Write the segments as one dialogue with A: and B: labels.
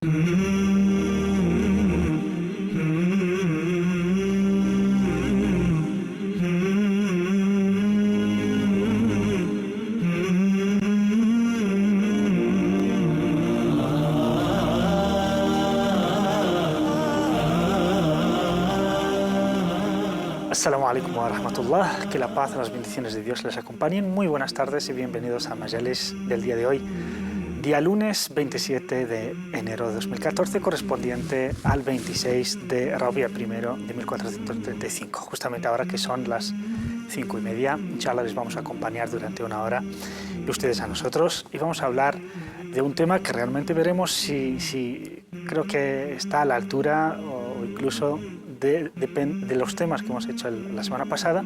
A: Assalamu alaikum wa rahmatullah, que la paz y las bendiciones de Dios les acompañen. Muy buenas tardes y bienvenidos a Majalis del día de hoy, día lunes 27 de enero de 2014, correspondiente al 26 de Rabia I de 1435. Justamente ahora que son las 5:30, inshallah les vamos a acompañar durante una hora y ustedes a nosotros, y vamos a hablar de un tema que realmente veremos si creo que está a la altura o incluso de los temas que hemos hecho la semana pasada,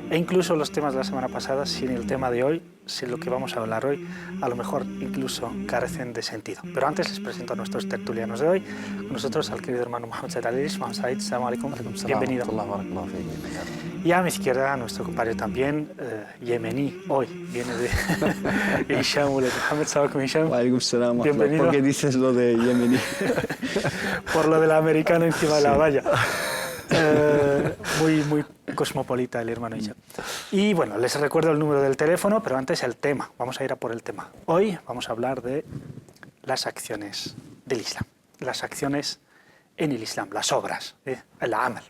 A: e incluso los temas de la semana pasada, sin el tema de hoy, sin lo que vamos a hablar hoy, a lo mejor incluso carecen de sentido. Pero antes les presento a nuestros tertulianos de hoy. Con nosotros al querido hermano Mohamed Said Alish. Mohamed Said, assalamu alaikum. Bienvenido. Y a mi izquierda, nuestro compañero también, yemení, hoy, viene de Hisham Mohamed. Salam alaikum, Hisham.
B: Wa alaikum salam.
A: Bienvenido.
B: ¿Por qué dices lo de yemení?
A: Por lo del americano encima de la valla. Muy cosmopolita el hermano Hisham. Y bueno, les recuerdo el número del teléfono, pero antes el tema. Vamos a ir a por el tema. Hoy vamos a hablar de las acciones del Islam. Las acciones en el Islam, las obras, el amal.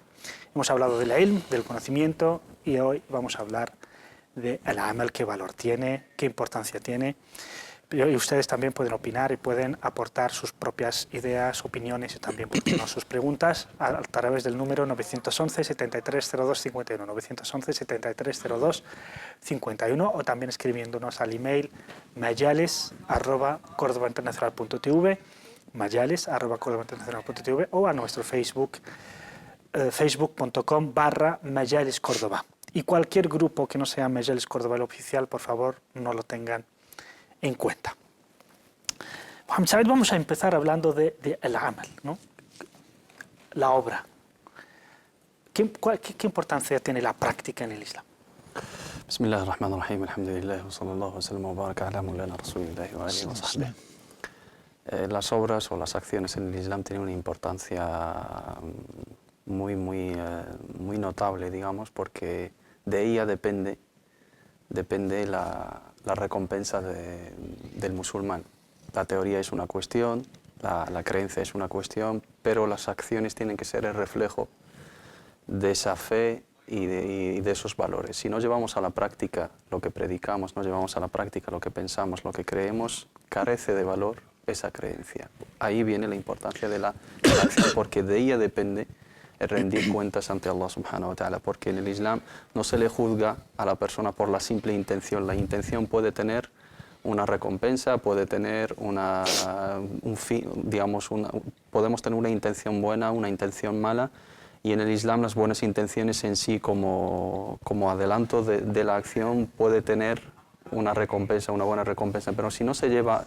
A: Hemos hablado del ilm, del conocimiento, y hoy vamos a hablar del amal, qué valor tiene, qué importancia tiene. Y ustedes también pueden opinar y pueden aportar sus propias ideas, opiniones y también sus preguntas a través del número 911 7302 51, 911 7302 51, o también escribiéndonos al email mayales@cordobainternacional.tv, mayales@cordobainternacional.tv, o a nuestro Facebook, facebook.com/Majalis Córdoba. Y cualquier grupo que no sea Majalis Córdoba el oficial, por favor, no lo tengan en cuenta. Vamos a empezar hablando de el amal, ¿no? La obra. ¿Qué importancia tiene la práctica en el Islam?
C: Bismillahirrahmanirrahim, alhamdulillah, wa sallallahu wa sallam wa baraka ala mulana rasulillahi wa alihi wa sahbihi. Las obras o las acciones en el Islam tienen una importancia muy notable, digamos, porque de ella depende la recompensa del musulmán. La teoría es una cuestión, la creencia es una cuestión, pero las acciones tienen que ser el reflejo de esa fe y de esos valores. Si no llevamos a la práctica lo que predicamos, no llevamos a la práctica lo que pensamos, lo que creemos, carece de valor esa creencia. Ahí viene la importancia de la acción, porque de ella depende el rendir cuentas ante Allah subhanahu wa ta'ala, porque en el Islam no se le juzga a la persona por la simple intención. La intención puede tener una recompensa, puede tener un fin, digamos, podemos tener una intención buena, una intención mala, y en el Islam las buenas intenciones en sí como adelanto de la acción puede tener una recompensa, una buena recompensa, pero si no se lleva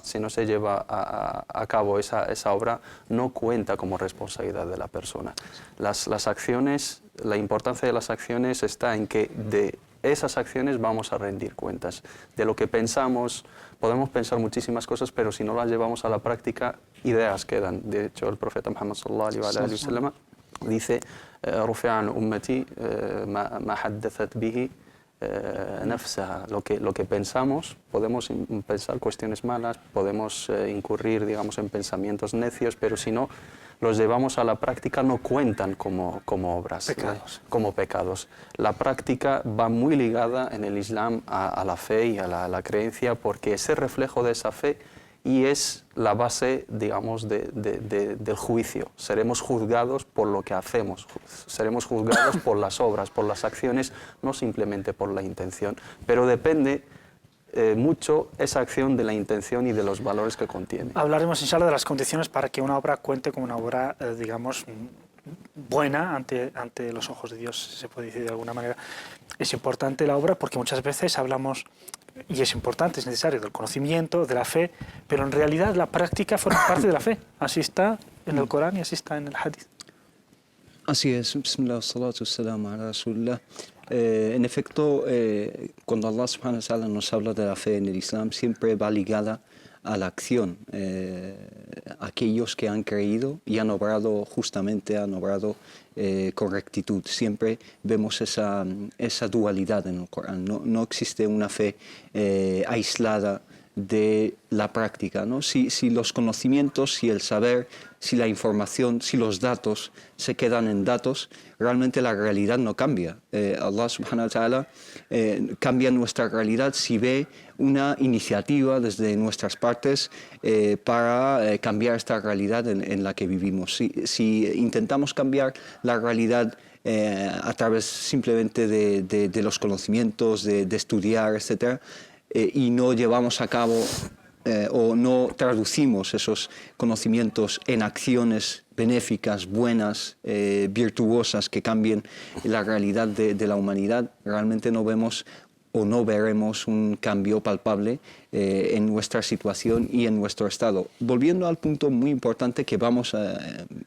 C: a cabo esa obra, no cuenta como responsabilidad de la persona. Las acciones, la importancia de las acciones está en que de esas acciones vamos a rendir cuentas. De lo que pensamos, podemos pensar muchísimas cosas, pero si no las llevamos a la práctica, ideas quedan. De hecho, el profeta Muhammad sallallahu alaihi wa sallam dice: "Rufi'a an ummati ma haddathat bihi nafsaha", lo que pensamos, podemos pensar cuestiones malas, podemos incurrir, digamos, en pensamientos necios, pero si no los llevamos a la práctica no cuentan como obras, como pecados. La práctica va muy ligada en el Islam a la fe y a la creencia, porque es el reflejo de esa fe y es la base, digamos, del juicio. Seremos juzgados por lo que hacemos, seremos juzgados por las obras, por las acciones, no simplemente por la intención, pero depende mucho esa acción de la intención y de los valores que contiene.
A: Hablaremos, inshallah, de las condiciones para que una obra cuente como una obra, digamos, buena ante los ojos de Dios, se puede decir de alguna manera. Es importante la obra porque muchas veces hablamos, y es importante, es necesario, del conocimiento, de la fe, pero en realidad la práctica forma parte de la fe. Así está en el Corán y así está en el Hadith.
B: Así es. Bismillah, salatu wassalamu ala rasulillah. En efecto, cuando Allah subhanahu wa ta'ala nos habla de la fe en el Islam, siempre va ligada a la acción. aquellos que han creído y han obrado justamente, han obrado con rectitud. Siempre vemos esa dualidad en el Corán. No existe una fe aislada de la práctica, ¿no? Si los conocimientos, si el saber, si la información, si los datos se quedan en datos, realmente la realidad no cambia. Allah subhanahu wa ta'ala cambia nuestra realidad si ve una iniciativa desde nuestras partes para cambiar esta realidad en la que vivimos. Si intentamos cambiar la realidad a través simplemente de los conocimientos, de estudiar, etc., y no llevamos a cabo o no traducimos esos conocimientos en acciones benéficas, buenas, virtuosas, que cambien la realidad de la humanidad, realmente no vemos o no veremos un cambio palpable en nuestra situación y en nuestro estado. Volviendo al punto muy importante que vamos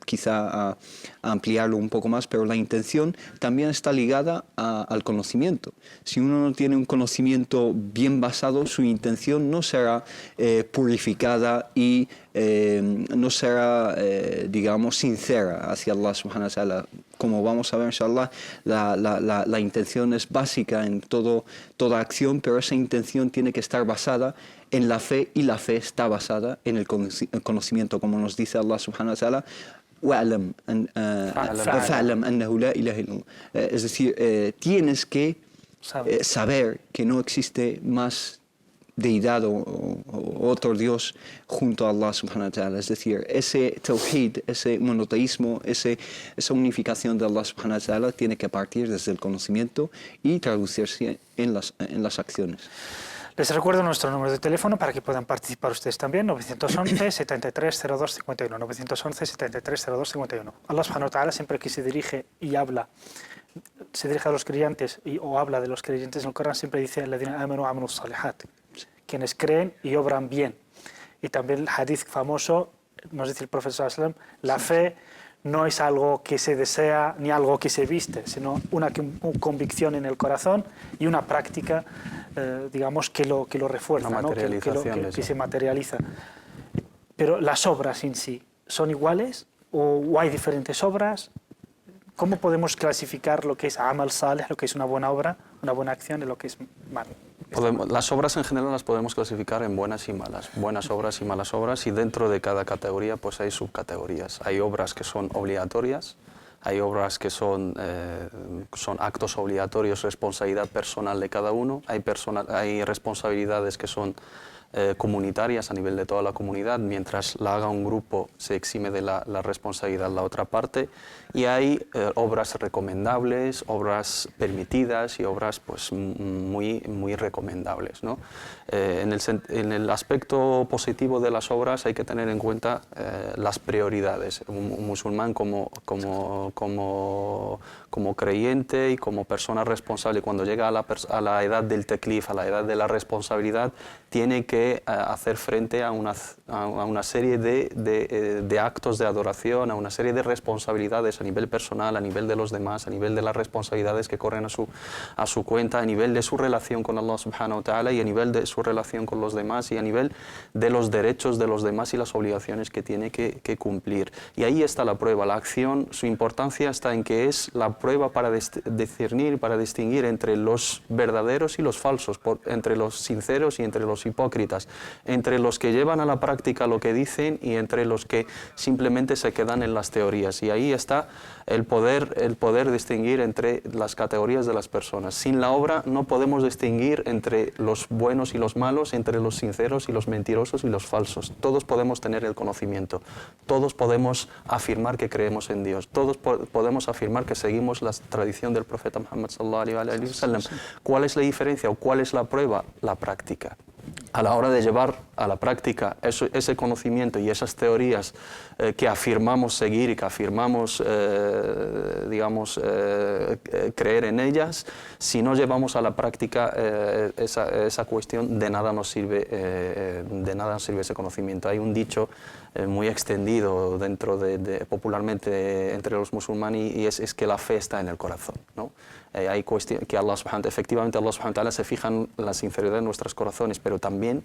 B: quizá a ampliarlo un poco más, pero la intención también está ligada al conocimiento. Si uno no tiene un conocimiento bien basado, su intención no será purificada y no será, digamos, sincera hacia Allah subhanahu wa ta'ala. Como vamos a ver, inshallah, la intención es básica en toda acción, pero esa intención tiene que estar basada en la fe, y la fe está basada en el conocimiento, como nos dice Allah subhanahu wa ta'ala. Es decir, tienes que saber que no existe más deidad o otro Dios junto a Allah subhanahu wa ta'ala. Es decir, ese tawhid, ese monoteísmo, esa unificación de Allah subhanahu wa ta'ala tiene que partir desde el conocimiento y traducirse en las acciones.
A: Les recuerdo nuestro número de teléfono para que puedan participar ustedes también, 911 73 02 51, 911 73 02 51. Allah subhanahu wa ta'ala, siempre que se dirige y habla, se dirige a los creyentes o habla de los creyentes en el Corán, siempre dice alladhina amanu wa amilus salihat, quienes creen y obran bien. Y también el hadith famoso, nos dice el profeta sallallahu alaihi wasallam, la fe no es algo que se desea ni algo que se viste, sino una convicción en el corazón y una práctica, digamos, que lo refuerza, ¿no? que se materializa. Pero las obras en sí, ¿son iguales o hay diferentes obras? ¿Cómo podemos clasificar lo que es amal salih, lo que es una buena obra, una buena acción, y lo que es mal?
C: Las obras en general las podemos clasificar en buenas y malas, buenas obras y malas obras, y dentro de cada categoría pues hay subcategorías. Hay obras que son obligatorias, hay obras que son actos obligatorios, responsabilidad personal de cada uno, hay responsabilidades que son comunitarias a nivel de toda la comunidad, mientras la haga un grupo se exime de la responsabilidad la otra parte, y hay obras recomendables, obras permitidas y obras pues muy recomendables, ¿no? En el aspecto positivo de las obras hay que tener en cuenta las prioridades. Un musulmán como creyente y como persona responsable, cuando llega a la edad del teklif, a la edad de la responsabilidad, tiene que hacer frente a una serie de actos de adoración, a una serie de responsabilidades a nivel personal, a nivel de los demás, a nivel de las responsabilidades que corren a su cuenta, a nivel de su relación con Allah subhanahu wa ta'ala y a nivel de su relación con los demás y a nivel de los derechos de los demás y las obligaciones que tiene que cumplir. Y ahí está la prueba. La acción, su importancia está en que es la prueba para discernir, para distinguir entre los verdaderos y los falsos, entre los sinceros y entre los hipócritas, entre los que llevan a la práctica lo que dicen y entre los que simplemente se quedan en las teorías. Y ahí está el poder distinguir entre las categorías de las personas. Sin la obra no podemos distinguir entre los buenos y los malos, entre los sinceros y los mentirosos y los falsos. Todos podemos tener el conocimiento, todos podemos afirmar que creemos en Dios, todos podemos afirmar que seguimos la tradición del profeta Muhammad sallallahu alaihi wasallam. ¿Cuál es la diferencia o cuál es la prueba? La práctica. A la hora de llevar a la práctica ese conocimiento y esas teorías que afirmamos seguir y que afirmamos, creer en ellas, si no llevamos a la práctica esa cuestión, de nada nos sirve ese conocimiento. Hay un dicho muy extendido popularmente entre los musulmanes y es que la fe está en el corazón, ¿no? Hay cuestión que efectivamente Allah subhanahu wa ta'ala se fija en la sinceridad de nuestros corazones, pero también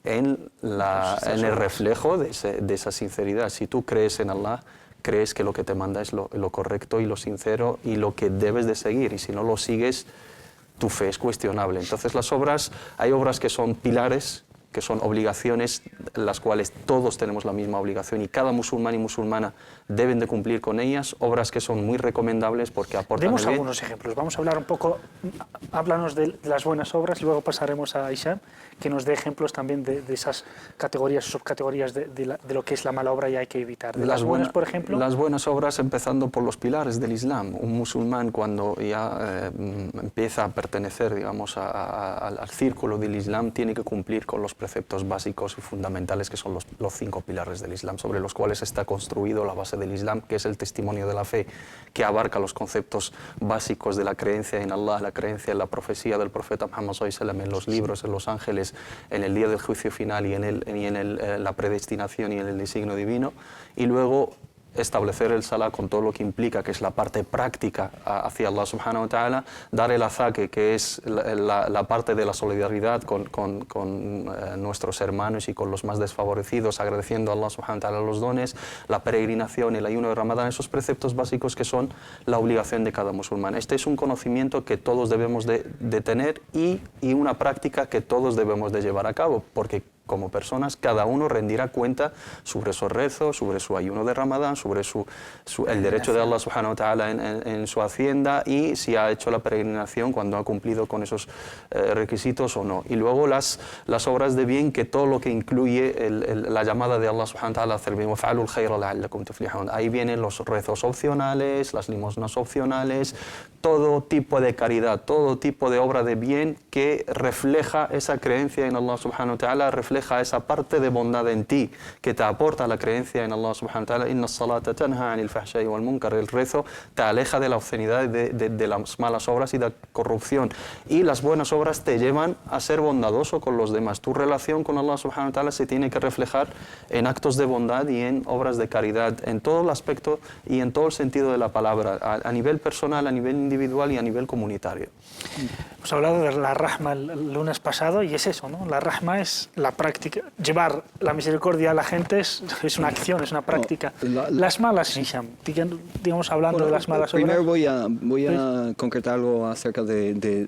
C: en el reflejo de esa sinceridad. Si tú crees en Allah, crees que lo que te manda es lo correcto y lo sincero y lo que debes de seguir, y si no lo sigues, tu fe es cuestionable. Entonces hay obras que son pilares, que son obligaciones, las cuales todos tenemos la misma obligación y cada musulmán y musulmana deben de cumplir con ellas, obras que son muy recomendables porque aportan
A: Demos
C: el bien.
A: algunos ejemplos. Vamos a hablar un poco, háblanos de las buenas obras, luego pasaremos a Hisham, que nos dé ejemplos también de esas categorías, subcategorías de lo que es la mala obra y hay que evitar. De las buenas, por ejemplo.
C: Las buenas obras, empezando por los pilares del Islam. Un musulmán, cuando ya empieza a pertenecer, digamos, al círculo del Islam, tiene que cumplir con los preceptos básicos y fundamentales, que son los 5 pilares del Islam, sobre los cuales está construido la base del Islam, que es el testimonio de la fe, que abarca los conceptos básicos de la creencia en Allah, la creencia en la profecía del profeta Muhammad sallallahu alaihi wasallam, en los libros, en los ángeles, en el día del juicio final y en la predestinación y en el designio divino, y luego establecer el salah con todo lo que implica, que es la parte práctica hacia Allah subhanahu wa ta'ala, dar el azaque, que es la parte de la solidaridad con nuestros hermanos y con los más desfavorecidos, agradeciendo a Allah subhanahu wa ta'ala los dones, la peregrinación, el ayuno de Ramadán, esos preceptos básicos que son la obligación de cada musulmán. Este es un conocimiento que todos debemos de tener y una práctica que todos debemos de llevar a cabo, porque como personas, cada uno rendirá cuenta sobre su rezo, sobre su ayuno de Ramadán, sobre el derecho de Allah subhanahu wa ta'ala en su hacienda y si ha hecho la peregrinación cuando ha cumplido con esos requisitos o no. Y luego las obras de bien, que todo lo que incluye la llamada de Allah subhanahu wa ta'ala a hacer bien, وَفَعَلُوا الْخَيْرَ لَعَلَّكُمْ تُفْلِحُونَ. Ahí vienen los rezos opcionales, las limosnas opcionales, todo tipo de caridad, todo tipo de obra de bien que refleja esa creencia en Allah subhanahu wa ta'ala, refleja esa parte de bondad en ti que te aporta la creencia en Allah subhanahu wa ta'ala. Inna as-salata tanha 'anil fahsha'i wal munkar. El rezo te aleja de la obscenidad, de las malas obras y de la corrupción, y las buenas obras te llevan a ser bondadoso con los demás. Tu relación con Allah subhanahu wa ta'ala se tiene que reflejar en actos de bondad y en obras de caridad, en todo el aspecto y en todo el sentido de la palabra, a nivel personal, a nivel individual y a nivel comunitario.
A: Hemos hablado de la rahma el lunes pasado y es eso, ¿no? La rahma es la práctica, llevar la misericordia a la gente es una acción, es una práctica. Las malas, Hisham, digamos, hablando de las malas obras.
B: Primero voy a concretar algo acerca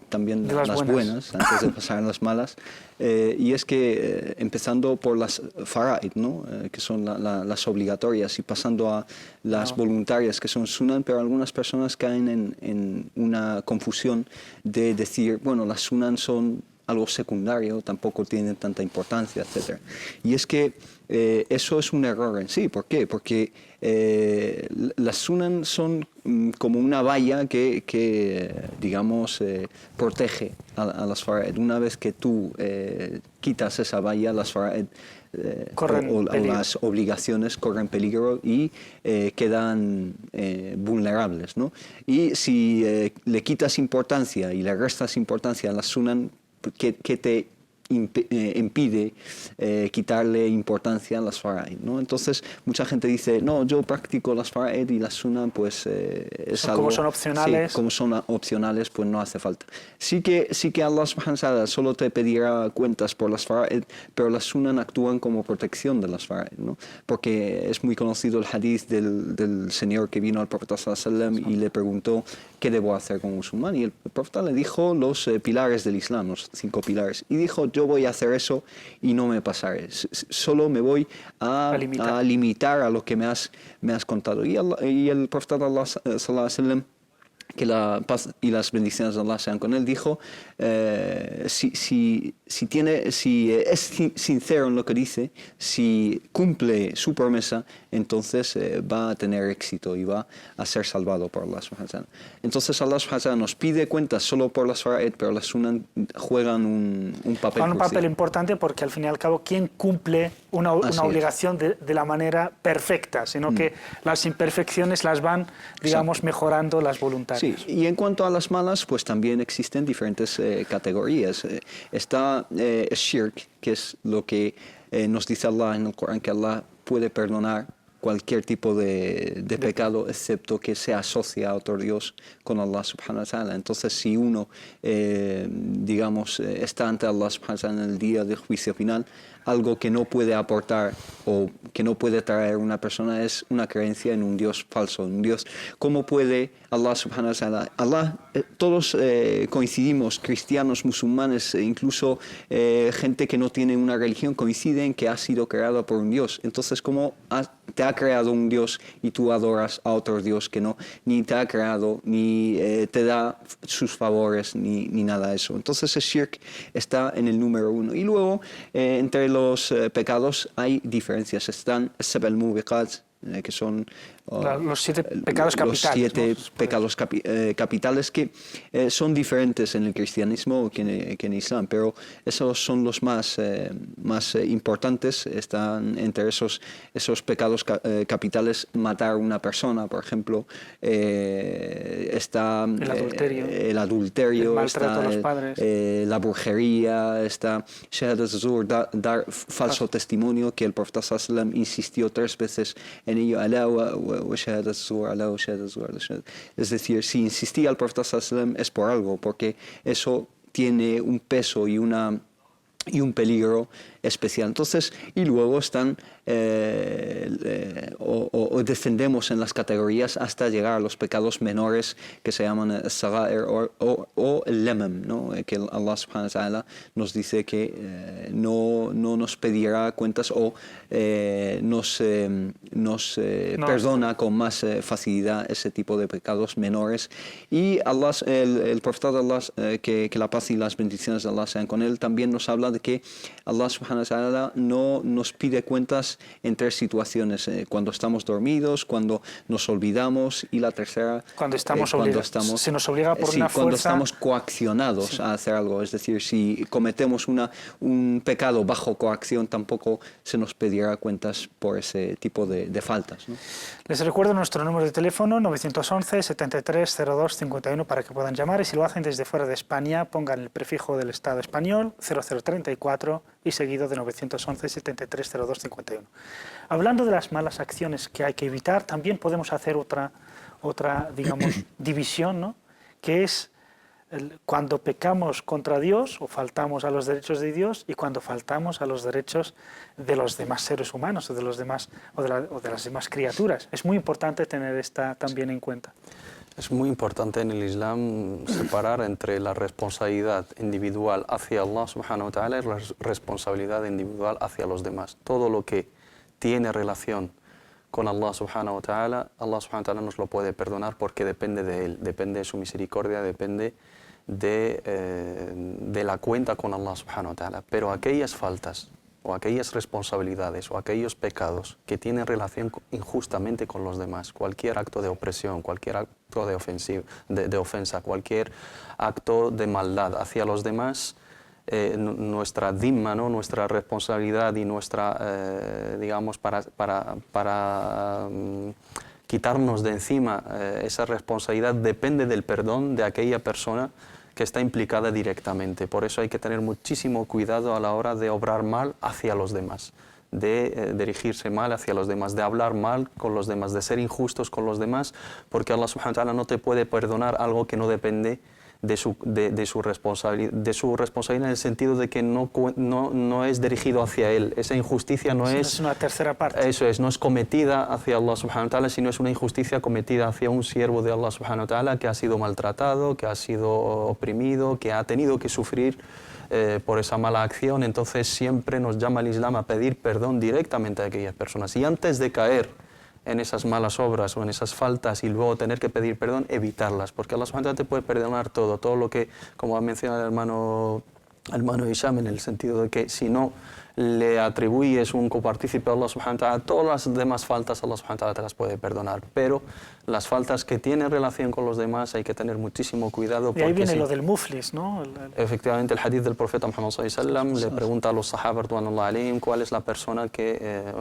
B: también de las buenas, antes de pasar a las malas. Y es que empezando por las fara'id, ¿no? Que son las obligatorias, y pasando a las voluntarias, que son sunan, pero algunas personas caen en una confusión de decir, bueno, las sunan son algo secundario, tampoco tienen tanta importancia, etc. Y es que eso es un error en sí. ¿Por qué? Porque las sunan son como una valla que digamos, protege a las fara'id. Una vez que tú quitas esa valla, las fara'id o las obligaciones corren peligro y quedan vulnerables, ¿no? Y si le quitas importancia y le restas importancia a las sunan, que te impide quitarle importancia a las fara'id, ¿no? Entonces mucha gente dice, no, yo practico las fara'id y las sunan, pues es algo...
A: Como son opcionales.
B: Sí, como son opcionales, pues no hace falta. Sí que Allah subhanahu wa ta'ala solo te pedirá cuentas por las fara'id, pero las sunan actúan como protección de las fara'id, ¿no? Porque es muy conocido el hadith del señor que vino al profeta sallallahu alaihi wasallam y le preguntó qué debo hacer como musulmán, y el profeta le dijo los pilares del Islam, los 5 pilares, y dijo, yo voy a hacer eso y no me pasaré, solo me voy a limitar a lo que me has contado. Y el profeta sallallahu alaihi wasallam, que la paz y las bendiciones de Allah sean con él, dijo, si es sincero en lo que dice, si cumple su promesa, entonces va a tener éxito y va a ser salvado por Allah subhanahu wa ta'ala. Entonces Allah subhanahu wa ta'ala nos pide cuentas solo por las fara'id, pero las sunan juegan un papel
A: Juegan un papel
B: crucial.
A: importante, porque al fin y al cabo, ¿quién cumple una obligación de la manera perfecta? Sino que las imperfecciones las van, digamos, mejorando las voluntarias.
B: Sí, y en cuanto a las malas, pues también existen diferentes categorías. Está shirk, que es lo que nos dice Allah en el Corán, que Allah puede perdonar cualquier tipo de pecado, excepto que se asocia a otro Dios con Allah subhanahu wa ta'ala. Entonces, si uno, digamos, está ante Allah subhanahu wa ta'ala en el día del juicio final, algo que no puede aportar o que no puede traer una persona es una creencia en un Dios falso, un Dios. ¿Cómo puede Allah subhanahu wa ta'ala? Allah, todos coincidimos, cristianos, musulmanes, incluso gente que no tiene una religión, coinciden que ha sido creado por un Dios. Entonces, ¿cómo te ha creado un Dios y tú adoras a otro Dios que no, ni te ha creado, ni te da sus favores, ni nada de eso? Entonces el shirk está en el número 1. Y luego, entre los pecados hay diferencias. Están sab'al mubiqat, que son
A: los 7 pecados capitales.
B: Los 7
A: ¿no?
B: pecados capitales que son diferentes en el cristianismo que en Islam, pero esos son los más importantes. Están entre esos pecados capitales matar a una persona, por ejemplo. Está el adulterio,
A: el maltrato
B: está
A: a los padres.
B: La brujería, está shahadat zur, dar falso testimonio, que el profeta sallallahu alaihi wasallam insistió 3 veces en ello. Es decir, si insistía el profeta sallallahu alaihi wasallam es por algo, porque eso tiene un peso y un peligro especial. Entonces, y luego están o descendemos en las categorías hasta llegar a los pecados menores que se llaman as-sagha'ir o el lamam, ¿no? Que Allah subhanahu wa ta'ala nos dice que no nos pedirá cuentas o nos perdona con más facilidad ese tipo de pecados menores. Y Allah, el profeta de Allah, que la paz y las bendiciones de Allah sean con él, también nos habla de que Allah subhanahu wa ta'ala no nos pide cuentas en 3 situaciones: cuando estamos dormidos, cuando nos olvidamos, y la tercera
A: cuando estamos obligados. Se nos obliga por una
B: cuando
A: fuerza.
B: estamos coaccionados a hacer algo. Es decir, si cometemos un pecado bajo coacción, tampoco se nos pedirá cuentas por ese tipo de faltas, ¿no?
A: Les recuerdo nuestro número de teléfono 911 73 02 51 para que puedan llamar, y si lo hacen desde fuera de España pongan el prefijo del Estado español 0034 y seguido de 911 73 02 51. Hablando de las malas acciones que hay que evitar, también podemos hacer otra digamos, división, ¿no? Que es cuando pecamos contra Dios o faltamos a los derechos de Dios, y cuando faltamos a los derechos de los demás seres humanos o de los demás o de las demás criaturas. Es muy importante tener esta también en cuenta.
C: Es muy importante en el Islam separar entre la responsabilidad individual hacia Allah subhanahu wa ta'ala y la responsabilidad individual hacia los demás. Todo lo que tiene relación con Allah subhanahu wa ta'ala nos lo puede perdonar porque depende de Él, depende de su misericordia, depende de la cuenta con Allah subhanahu wa ta'ala. Pero aquellas faltas o aquellas responsabilidades o aquellos pecados que tienen relación injustamente con los demás, cualquier acto de opresión, cualquier acto de ofensa, cualquier acto de maldad hacia los demás, nuestra dhimma, ¿no? Nuestra responsabilidad y nuestra, digamos, para quitarnos de encima esa responsabilidad depende del perdón de aquella persona que está implicada directamente. Por eso hay que tener muchísimo cuidado a la hora de obrar mal hacia los demás, de dirigirse mal hacia los demás, de hablar mal con los demás, de ser injustos con los demás, porque Allah subhanahu wa ta'ala no te puede perdonar algo que no depende de su responsabilidad, en el sentido de que no es dirigido hacia Él. Esa injusticia no es
A: una tercera parte.
C: Eso es, no es cometida hacia Allah subhanahu wa ta'ala, sino es una injusticia cometida hacia un siervo de Allah subhanahu wa ta'ala que ha sido maltratado, que ha sido oprimido, que ha tenido que sufrir por esa mala acción. Entonces siempre nos llama el Islam a pedir perdón directamente a aquellas personas. Y antes de caer en esas malas obras o en esas faltas y luego tener que pedir perdón, evitarlas, porque Allah subhanahu wa ta'ala te puede perdonar todo lo que, como ha mencionado el hermano Hisham, en el sentido de que si no le atribuyes un copartícipe a Allah subhanahu wa ta'ala, todas las demás faltas Allah subhanahu wa ta'ala te las puede perdonar, pero las faltas que tienen relación con los demás hay que tener muchísimo cuidado.
A: Y ahí viene lo del muflis, ¿no?
C: Efectivamente, el hadith del profeta Muhammad sallallahu alaihi wasallam le pregunta a los sahaba radhiyallahu anhum cuál es la persona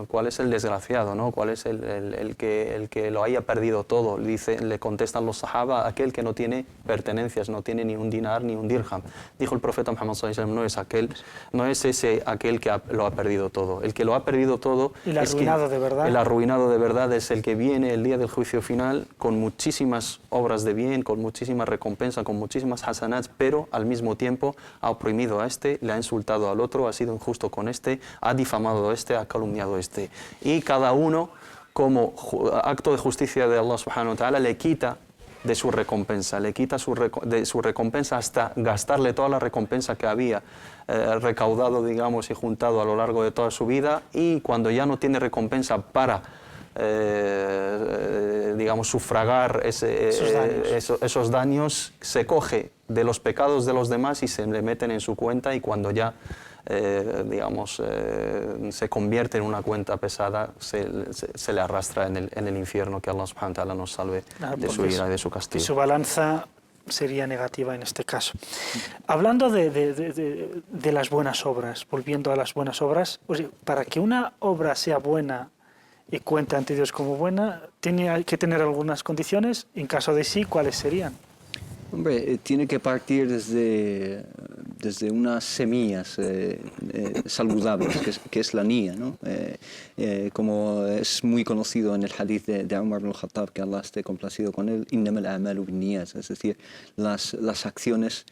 C: cuál es el desgraciado, ¿no? Cuál es el que lo haya perdido todo. Le contestan los sahaba: aquel que no tiene pertenencias, no tiene ni un dinar ni un dirham. Dijo el profeta Muhammad sallallahu alaihi wasallam: no es aquel que lo ha perdido todo. El que lo ha perdido todo
A: el arruinado de verdad.
C: El arruinado de verdad es el que viene el día del juicio final con muchísimas obras de bien, con muchísimas recompensas, con muchísimas hasanats, pero al mismo tiempo ha oprimido a este, le ha insultado al otro, ha sido injusto con este, ha difamado a este, ha calumniado a este. Y cada uno, como acto de justicia de Allah subhanahu wa ta'ala, le quita de su recompensa, le quita de su recompensa hasta gastarle toda la recompensa que había recaudado, digamos, y juntado a lo largo de toda su vida, y cuando ya no tiene recompensa para, digamos, sufragar esos daños, se coge de los pecados de los demás y se le meten en su cuenta, y cuando ya digamos, se convierte en una cuenta pesada, se le arrastra en el infierno, que Allah subhanahu wa ta'ala nos salve de su ira y de su castigo.
A: Y su balanza sería negativa en este caso. Hablando de las buenas obras, volviendo a las buenas obras, para que una obra sea buena y cuente ante Dios como buena, tiene que tener algunas condiciones. En caso de sí, ¿cuáles serían?
B: Hombre, tiene que partir desde unas semillas saludables, que es la niyya, ¿no? Como es muy conocido en el hadith de Umar ibn al-Khattab, que Allah esté complacido con él, innamal a'malu binniyat, es decir, las acciones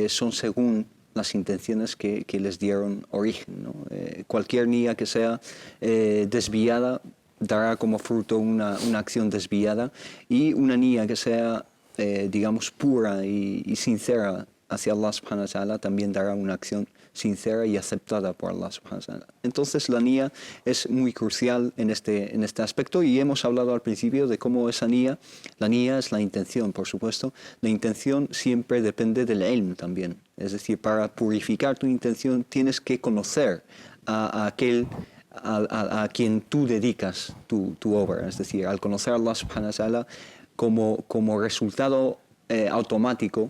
B: son según las intenciones que les dieron origen, ¿no? Cualquier niyya que sea desviada dará como fruto una acción desviada, y una niyya que sea digamos, pura y sincera hacia Allah subhanahu wa ta'ala también dará una acción sincera y aceptada por Allah subhanahu wa ta'ala. Entonces la niyya es muy crucial en este aspecto, y hemos hablado al principio de cómo esa niyya, la niyya es la intención, por supuesto. La intención siempre depende del ilm también, es decir, para purificar tu intención tienes que conocer a quien tú dedicas tu obra, es decir, al conocer a Allah subhanahu wa ta'ala, como resultado automático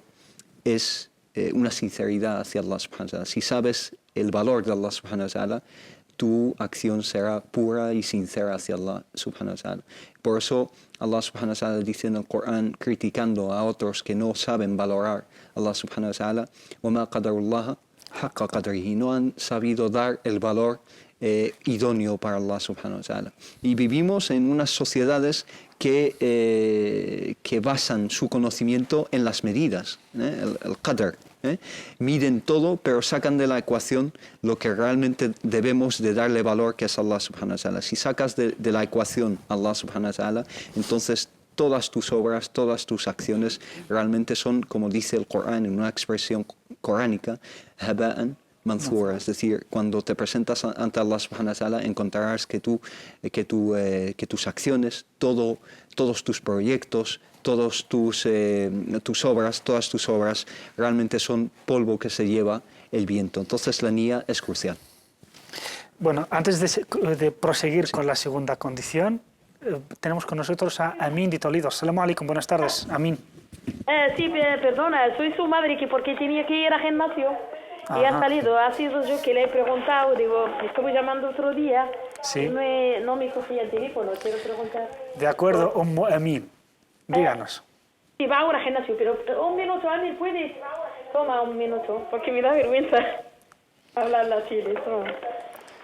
B: es una sinceridad hacia Allah subhanahu wa ta'ala. Si sabes el valor de Allah subhanahu wa ta'ala, tu acción será pura y sincera hacia Allah subhanahu wa ta'ala. Por eso Allah subhanahu wa ta'ala dice en el Corán, criticando a otros que no saben valorar a Allah subhanahu wa ta'ala, وَمَا قَدَرُ اللَّهَ حَقَّ قَدْرِهِ, no han sabido dar el valor idóneo para Allah subhanahu wa ta'ala. Y vivimos en unas sociedades que basan su conocimiento en las medidas, el qadr. Miden todo, pero sacan de la ecuación lo que realmente debemos de darle valor, que es Allah subhanahu wa ta'ala. Si sacas de la ecuación Allah subhanahu wa ta'ala, entonces todas tus obras, todas tus acciones realmente son, como dice el Corán en una expresión coránica, haba'an manthura, es decir, cuando te presentas ante Allah subhanahu wa ta'ala encontrarás que tus acciones, todos tus proyectos, todas tus obras realmente son polvo que se lleva el viento. Entonces la niyya es crucial.
A: Bueno, antes de proseguir con la segunda condición, tenemos con nosotros a Amin de Toledo. Assalamu alaikum, buenas tardes, Amin.
D: Sí, perdona, soy su madre, que porque tenía que ir al gimnasio. Y ha salido, ha sido yo que le he preguntado, digo, estuve llamando otro día,
A: sí.
D: Y no me cogía el teléfono, quiero preguntar.
A: De acuerdo, Amin, díganos.
D: Sí, va ahora al gimnasio, pero un minuto, Amin, ¿puedes? Toma un minuto, porque me da vergüenza hablar así, toma.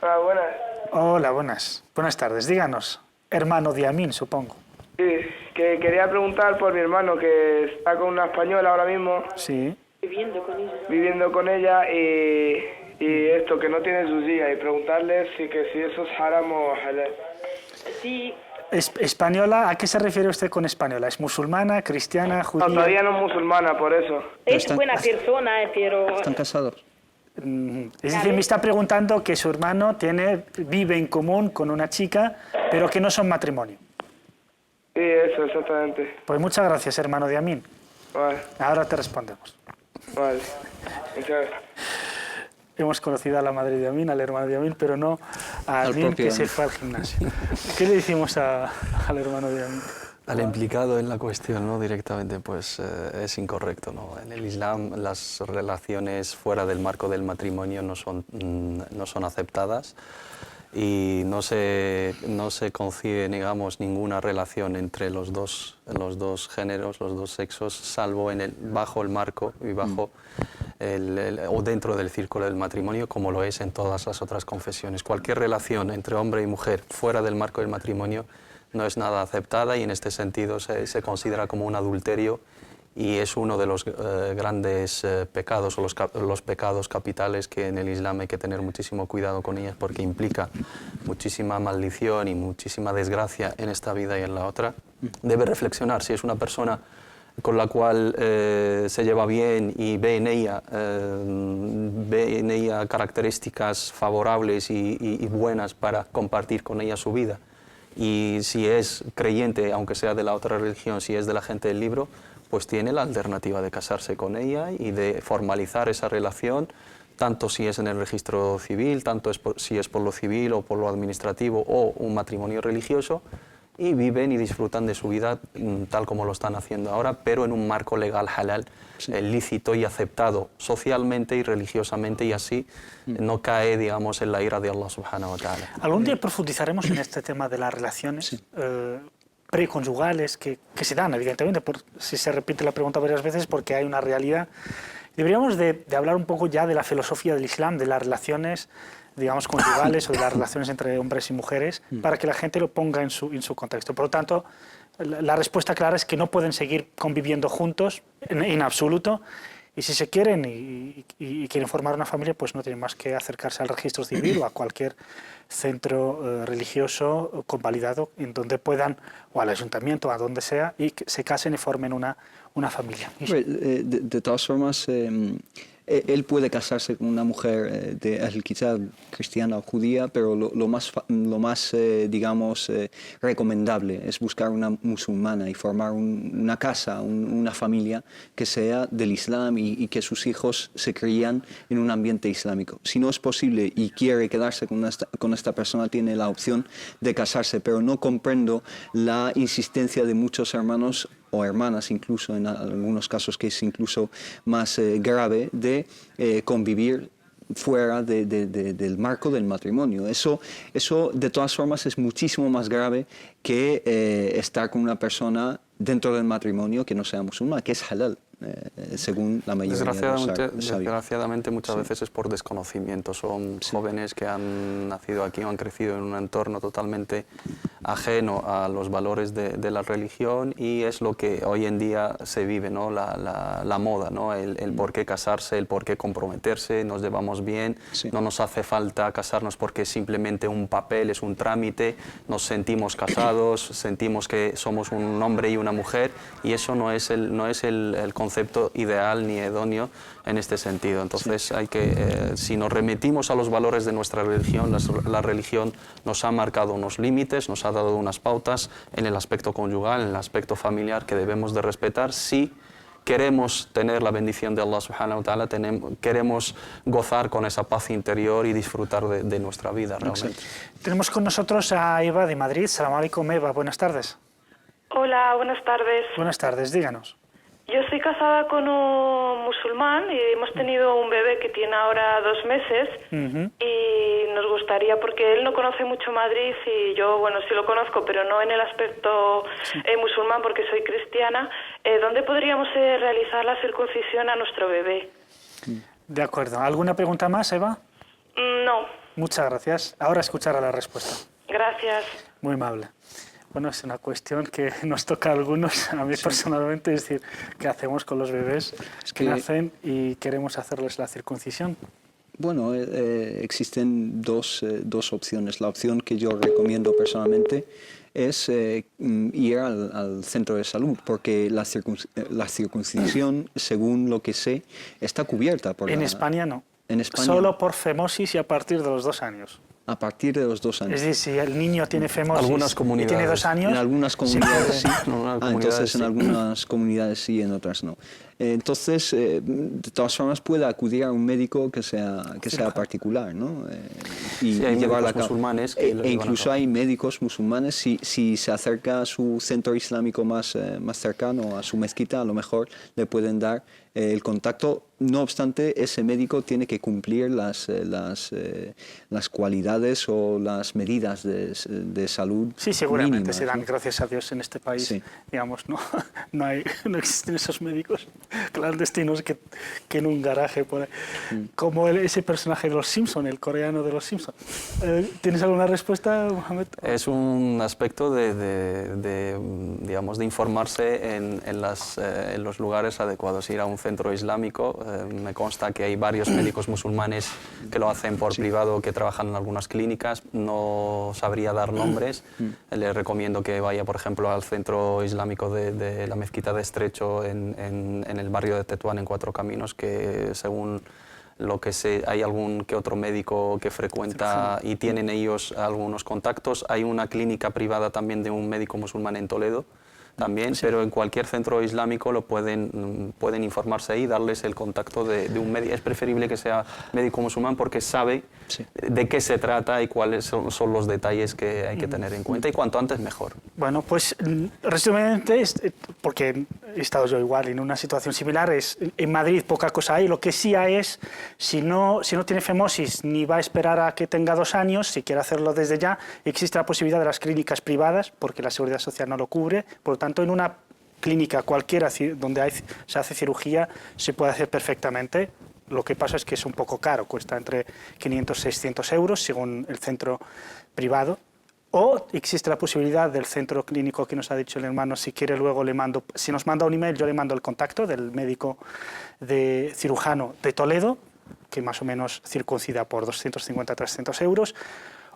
E: Ah, buenas.
A: Hola, buenas tardes, díganos. Hermano de Amin, supongo.
E: Sí, que quería preguntar por mi hermano, que está con una española ahora mismo.
A: Sí.
E: Viviendo con ella y esto, que no tiene sus hijas, y preguntarle si eso es haram o halal.
D: Sí.
A: ¿Española? ¿A qué se refiere usted con española? ¿Es musulmana, cristiana, judía?
E: No, todavía no es musulmana, por eso.
D: Es buena persona, pero...
B: ¿Están casados?
A: Es decir, me está preguntando que su hermano vive en común con una chica, pero que no son matrimonio.
E: Sí, eso, exactamente.
A: Pues muchas gracias, hermano de Amin.
E: Vale.
A: Ahora te respondemos.
E: Vale. Muchas gracias.
A: Hemos conocido a la madre de Amin, al hermano de Amin, pero no a Amin, que se fue al gimnasio. ¿Qué le decimos al hermano de Amin?
C: Al implicado en la cuestión, ¿no? Directamente, pues es incorrecto, ¿no? En el Islam las relaciones fuera del marco del matrimonio no son aceptadas, y no se concibe, digamos, ninguna relación entre los dos géneros, los dos sexos, salvo bajo el marco y bajo o dentro del círculo del matrimonio, como lo es en todas las otras confesiones. Cualquier relación entre hombre y mujer fuera del marco del matrimonio no es nada aceptada y en este sentido se considera como un adulterio y es uno de los grandes pecados o los pecados capitales que en el Islam hay que tener muchísimo cuidado con ellas porque implica muchísima maldición y muchísima desgracia en esta vida y en la otra. Debe reflexionar si es una persona con la cual se lleva bien y ve en ella características favorables y buenas para compartir con ella su vida. Y si es creyente, aunque sea de la otra religión, si es de la gente del libro, pues tiene la alternativa de casarse con ella y de formalizar esa relación, tanto si es en el registro civil, tanto si es por lo civil o por lo administrativo o un matrimonio religioso, y viven y disfrutan de su vida tal como lo están haciendo ahora, pero en un marco legal halal, lícito y aceptado socialmente y religiosamente, y así no cae, digamos, en la ira de Allah subhanahu wa ta'ala.
A: Algún día profundizaremos en este tema de las relaciones preconyugales que se dan, evidentemente, si se repite la pregunta varias veces, porque hay una realidad. Deberíamos de hablar un poco ya de la filosofía del Islam, de las relaciones, digamos, conyugales o de las relaciones entre hombres y mujeres, para que la gente lo ponga en su contexto. Por lo tanto, la respuesta clara es que no pueden seguir conviviendo juntos en absoluto, y si se quieren y quieren formar una familia, pues no tienen más que acercarse al registro civil o a cualquier centro religioso convalidado en donde puedan, o al ayuntamiento, a donde sea, y que se casen y formen una familia.
B: De todas formas, él puede casarse con una mujer de Ahl-Kitab, cristiana o judía, pero lo más digamos, recomendable es buscar una musulmana y formar una casa, una familia que sea del Islam y que sus hijos se crían en un ambiente islámico. Si no es posible y quiere quedarse con esta persona, tiene la opción de casarse, pero no comprendo la insistencia de muchos hermanos o hermanas, incluso en algunos casos que es incluso más grave, de convivir fuera del marco del matrimonio. Eso de todas formas es muchísimo más grave que estar con una persona dentro del matrimonio que no sea musulmana, que es halal, según la mayoría de los sabios.
C: Desgraciadamente muchas veces es por desconocimiento. Son jóvenes que han nacido aquí o han crecido en un entorno totalmente ajeno a los valores de la religión, y es lo que hoy en día se vive, ¿no? La moda, ¿no? El por qué casarse, el por qué comprometerse, nos llevamos bien, no nos hace falta casarnos porque es simplemente un papel, es un trámite, nos sentimos casados, sentimos que somos un hombre y una mujer, y eso no es el concepto ideal ni idóneo en este sentido. Entonces hay que, si nos remitimos a los valores de nuestra religión, la religión nos ha marcado unos límites, nos ha dado unas pautas en el aspecto conyugal, en el aspecto familiar, que debemos de respetar si queremos tener la bendición de Allah subhanahu wa ta'ala, queremos gozar con esa paz interior y disfrutar de nuestra vida realmente.
A: Tenemos con nosotros a Eva de Madrid. Salam alaikum, Eva, buenas tardes.
F: Hola, buenas tardes.
A: Buenas tardes, díganos.
F: Yo estoy casada con un musulmán y hemos tenido un bebé que tiene ahora 2 meses y nos gustaría, porque él no conoce mucho Madrid y yo, bueno, sí lo conozco, pero no en el aspecto musulmán porque soy cristiana, ¿dónde podríamos realizar la circuncisión a nuestro bebé?
A: De acuerdo. ¿Alguna pregunta más, Eva?
F: No.
A: Muchas gracias. Ahora escuchará la respuesta.
F: Gracias.
A: Muy amable. Bueno, es una cuestión que nos toca a algunos, a mí personalmente, es decir, ¿qué hacemos con los bebés que nacen y queremos hacerles la circuncisión?
B: Bueno, existen dos opciones. La opción que yo recomiendo personalmente es ir al centro de salud, porque la circuncisión, según lo que sé, está cubierta por
A: España no.
B: En España
A: solo por femosis y a partir de los 2 años.
B: A partir de los 2 años.
A: Es decir, si el niño tiene femosis y tiene 2 años...
B: En algunas comunidades sí. Entonces en algunas comunidades sí, en otras no. Entonces, de todas formas, puede acudir a un médico que sea particular, ¿no?
C: Y hay médicos musulmanes que
B: incluso hay médicos musulmanes, si se acerca a su centro islámico más cercano, a su mezquita, a lo mejor le pueden dar el contacto no obstante, ese médico tiene que cumplir las cualidades o las medidas de salud
A: Sí, seguramente
B: mínimas,
A: se dan,
B: ¿no?
A: gracias a Dios, en este país,
B: Sí.
A: digamos, no existen esos médicos clandestinos que en un garaje por ahí. Como ese personaje de Los Simpson, el coreano de Los Simpson. ¿Tienes alguna respuesta, Mohamed?
C: Es un aspecto digamos, de informarse en los lugares adecuados. Ir a un centro islámico, me consta que hay varios médicos musulmanes que lo hacen por privado, que trabajan en algunas clínicas. No sabría dar nombres. Le recomiendo que vaya, por ejemplo, al centro islámico de la mezquita de Estrecho en el barrio de Tetuán, en Cuatro Caminos, que según lo que sé, hay algún que otro médico que frecuenta y tienen ellos algunos contactos. Hay una clínica privada también de un médico musulmán en Toledo, también, pero en cualquier centro islámico lo pueden informarse ahí y darles el contacto de un médico. Es preferible que sea médico musulmán porque sabe de qué se trata y cuáles son los detalles que hay que tener en cuenta, y cuanto antes mejor.
A: Bueno, pues resumidamente, porque he estado yo igual en una situación similar, en Madrid poca cosa hay. Lo que sí hay es, si no tiene femosis ni va a esperar a que tenga 2 años, si quiere hacerlo desde ya, existe la posibilidad de las clínicas privadas, porque la Seguridad Social no lo cubre. Por lo tanto, en una clínica cualquiera donde se hace cirugía se puede hacer perfectamente. Lo que pasa es que es un poco caro, cuesta entre 500 y 600 euros según el centro privado. O existe la posibilidad del centro clínico que nos ha dicho el hermano, si quiere luego si nos manda un email, yo le mando el contacto del médico cirujano de Toledo, que más o menos circuncida por 250-300 euros.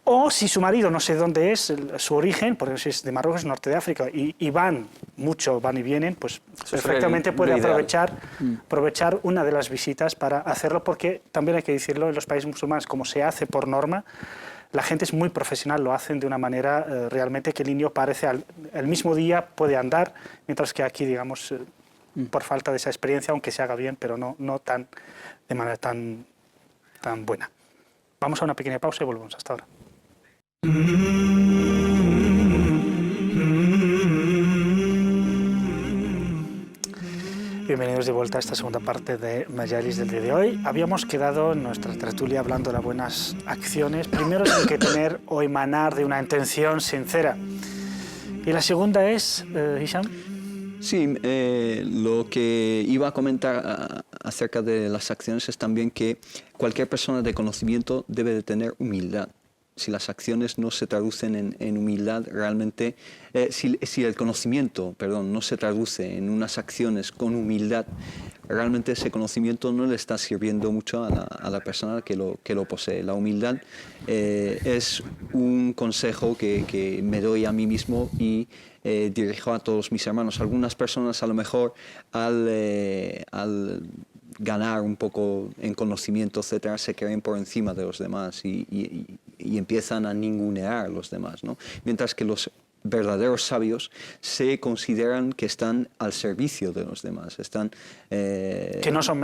A: O si su marido, no sé dónde es, su origen, por ejemplo, si es de Marruecos, norte de África, y van y vienen, pues perfectamente puede aprovechar una de las visitas para hacerlo, porque también hay que decirlo, en los países musulmanes, como se hace por norma, la gente es muy profesional, lo hacen de una manera realmente que el niño parece el mismo día puede andar, mientras que aquí, digamos, por falta de esa experiencia, aunque se haga bien, pero no de manera tan buena. Vamos a una pequeña pausa y volvemos hasta ahora. Bienvenidos de vuelta a esta segunda parte de Majalis del día de hoy. Habíamos quedado en nuestra tertulia hablando de las buenas acciones. Primero hay que tener o emanar de una intención sincera. Y la segunda es, Hisham.
B: Sí, lo que iba a comentar acerca de las acciones es también que cualquier persona de conocimiento debe de tener humildad. Si las acciones no se traducen en humildad, realmente, si el conocimiento, no se traduce en unas acciones con humildad, realmente ese conocimiento no le está sirviendo mucho a la persona que lo posee. La humildad es un consejo que me doy a mí mismo y dirijo a todos mis hermanos. Algunas personas a lo mejor al ganar un poco en conocimiento, etcétera, se creen por encima de los demás y empiezan a ningunear a los demás, ¿no? Mientras que los verdaderos sabios se consideran que están al servicio de los demás,
A: que no son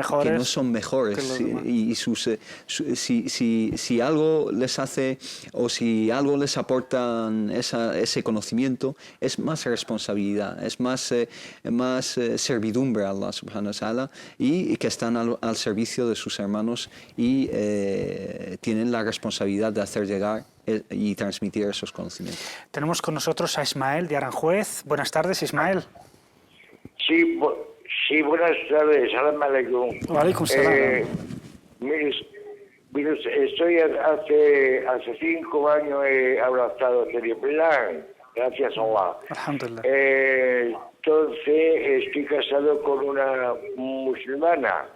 A: mejores,
B: y si algo les hace o si algo les aportan ese conocimiento, es más responsabilidad, es más servidumbre a Allah subhanahu wa ta'ala, y que están al servicio de sus hermanos y tienen la responsabilidad de hacer llegar y transmitir esos conocimientos.
A: Tenemos con nosotros a Ismael de Aranjuez. Buenas tardes, Ismael.
G: Sí, buenas tardes. Salam alaikum.
A: Wa alaikum salam.
G: Mire, estoy hace 5 años he abrazado este plan, gracias a Allah.
A: Alhamdulillah.
G: Entonces estoy casado con una musulmana.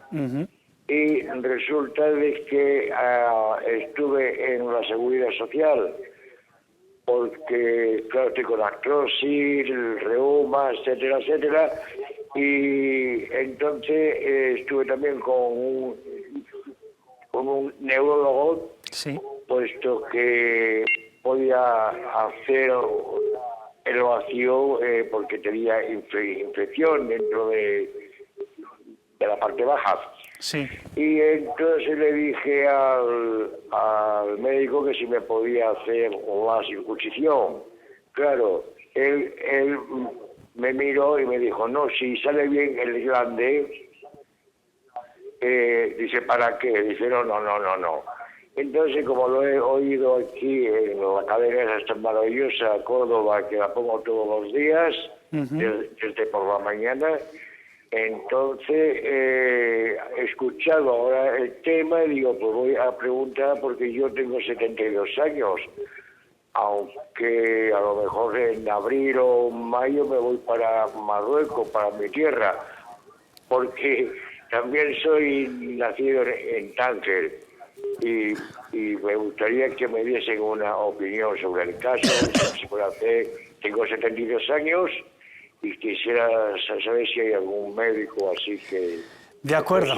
G: Y resulta de que estuve en la Seguridad Social, porque, claro, estoy con artrosis, reuma, etcétera, etcétera, y entonces estuve también con un neurólogo,
A: sí,
G: puesto que podía hacer elevación porque tenía infección dentro de la parte baja.
A: Sí.
G: Y entonces le dije al médico que si me podía hacer una circuncisión. Claro, él me miró y me dijo, no, si sale bien el glande, Dice, ¿para qué? Dice, no. Entonces, como lo he oído aquí en la cadena esta maravillosa Córdoba, que la pongo todos los días, desde por la mañana, entonces he escuchado ahora el tema y digo, pues voy a preguntar porque yo tengo 72 años, aunque a lo mejor en abril o mayo me voy para Marruecos, para mi tierra, porque también soy nacido en Tánger. Y me gustaría que me diesen una opinión sobre el caso, si puede hacer. Tengo 72 años y quisiera saber si hay algún médico así que...
A: De acuerdo.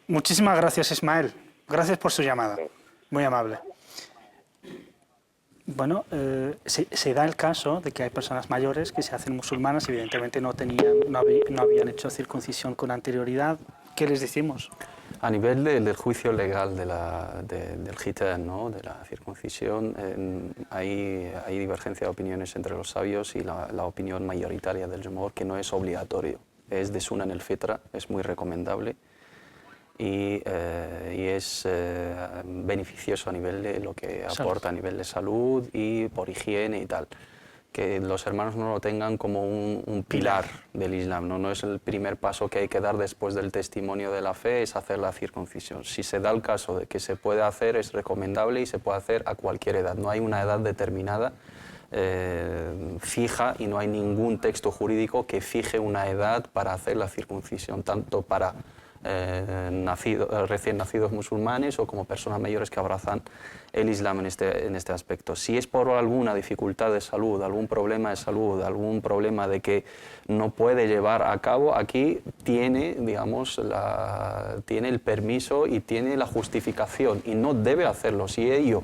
A: Muchísimas gracias, Ismael. Gracias por su llamada. Muy amable. Bueno, se da el caso de que hay personas mayores que se hacen musulmanas y evidentemente no habían hecho circuncisión con anterioridad. ¿Qué les decimos?
C: A nivel del juicio legal del gitán, ¿no?, de la circuncisión, hay divergencia de opiniones entre los sabios y la opinión mayoritaria del jumhur, que no es obligatorio. Es de sunan el fitra, es muy recomendable y es beneficioso a nivel de lo que aporta a nivel de salud y por higiene y tal. Que los hermanos no lo tengan como un pilar del Islam, ¿no? No es el primer paso que hay que dar después del testimonio de la fe, es hacer la circuncisión. Si se da el caso de que se puede hacer, es recomendable y se puede hacer a cualquier edad. No hay una edad determinada fija y no hay ningún texto jurídico que fije una edad para hacer la circuncisión, tanto para recién nacidos musulmanes o como personas mayores que abrazan el Islam en este aspecto. Si es por alguna dificultad de salud, algún problema de salud, algún problema de que no puede llevar a cabo, aquí tiene, digamos, tiene el permiso y tiene la justificación y no debe hacerlo. Si ello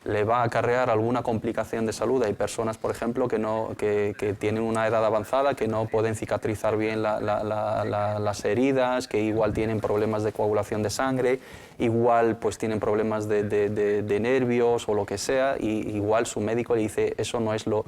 C: le va a acarrear alguna complicación de salud. Hay personas, por ejemplo, que tienen una edad avanzada, que no pueden cicatrizar bien las heridas, que igual tienen problemas de coagulación de sangre, igual pues tienen problemas de nervios o lo que sea, y igual su médico le dice eso no es lo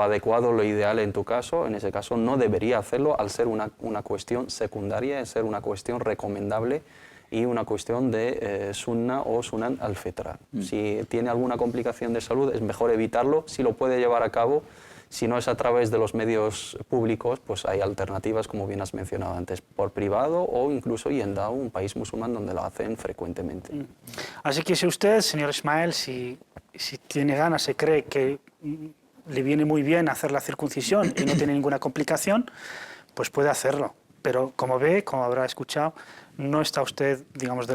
C: adecuado, lo ideal en tu caso. En ese caso no debería hacerlo al ser una cuestión secundaria, al ser una cuestión recomendable y una cuestión de sunna o sunan al-fitra. Si tiene alguna complicación de salud es mejor evitarlo. Si lo puede llevar a cabo, si no es a través de los medios públicos, pues hay alternativas, como bien has mencionado antes, por privado o incluso yendo a un país musulmán donde lo hacen frecuentemente.
A: Así que si usted, señor Ismael, si tiene ganas, se cree que le viene muy bien hacer la circuncisión y no tiene ninguna complicación, pues puede hacerlo. Pero como ve, como habrá escuchado, no está usted, digamos,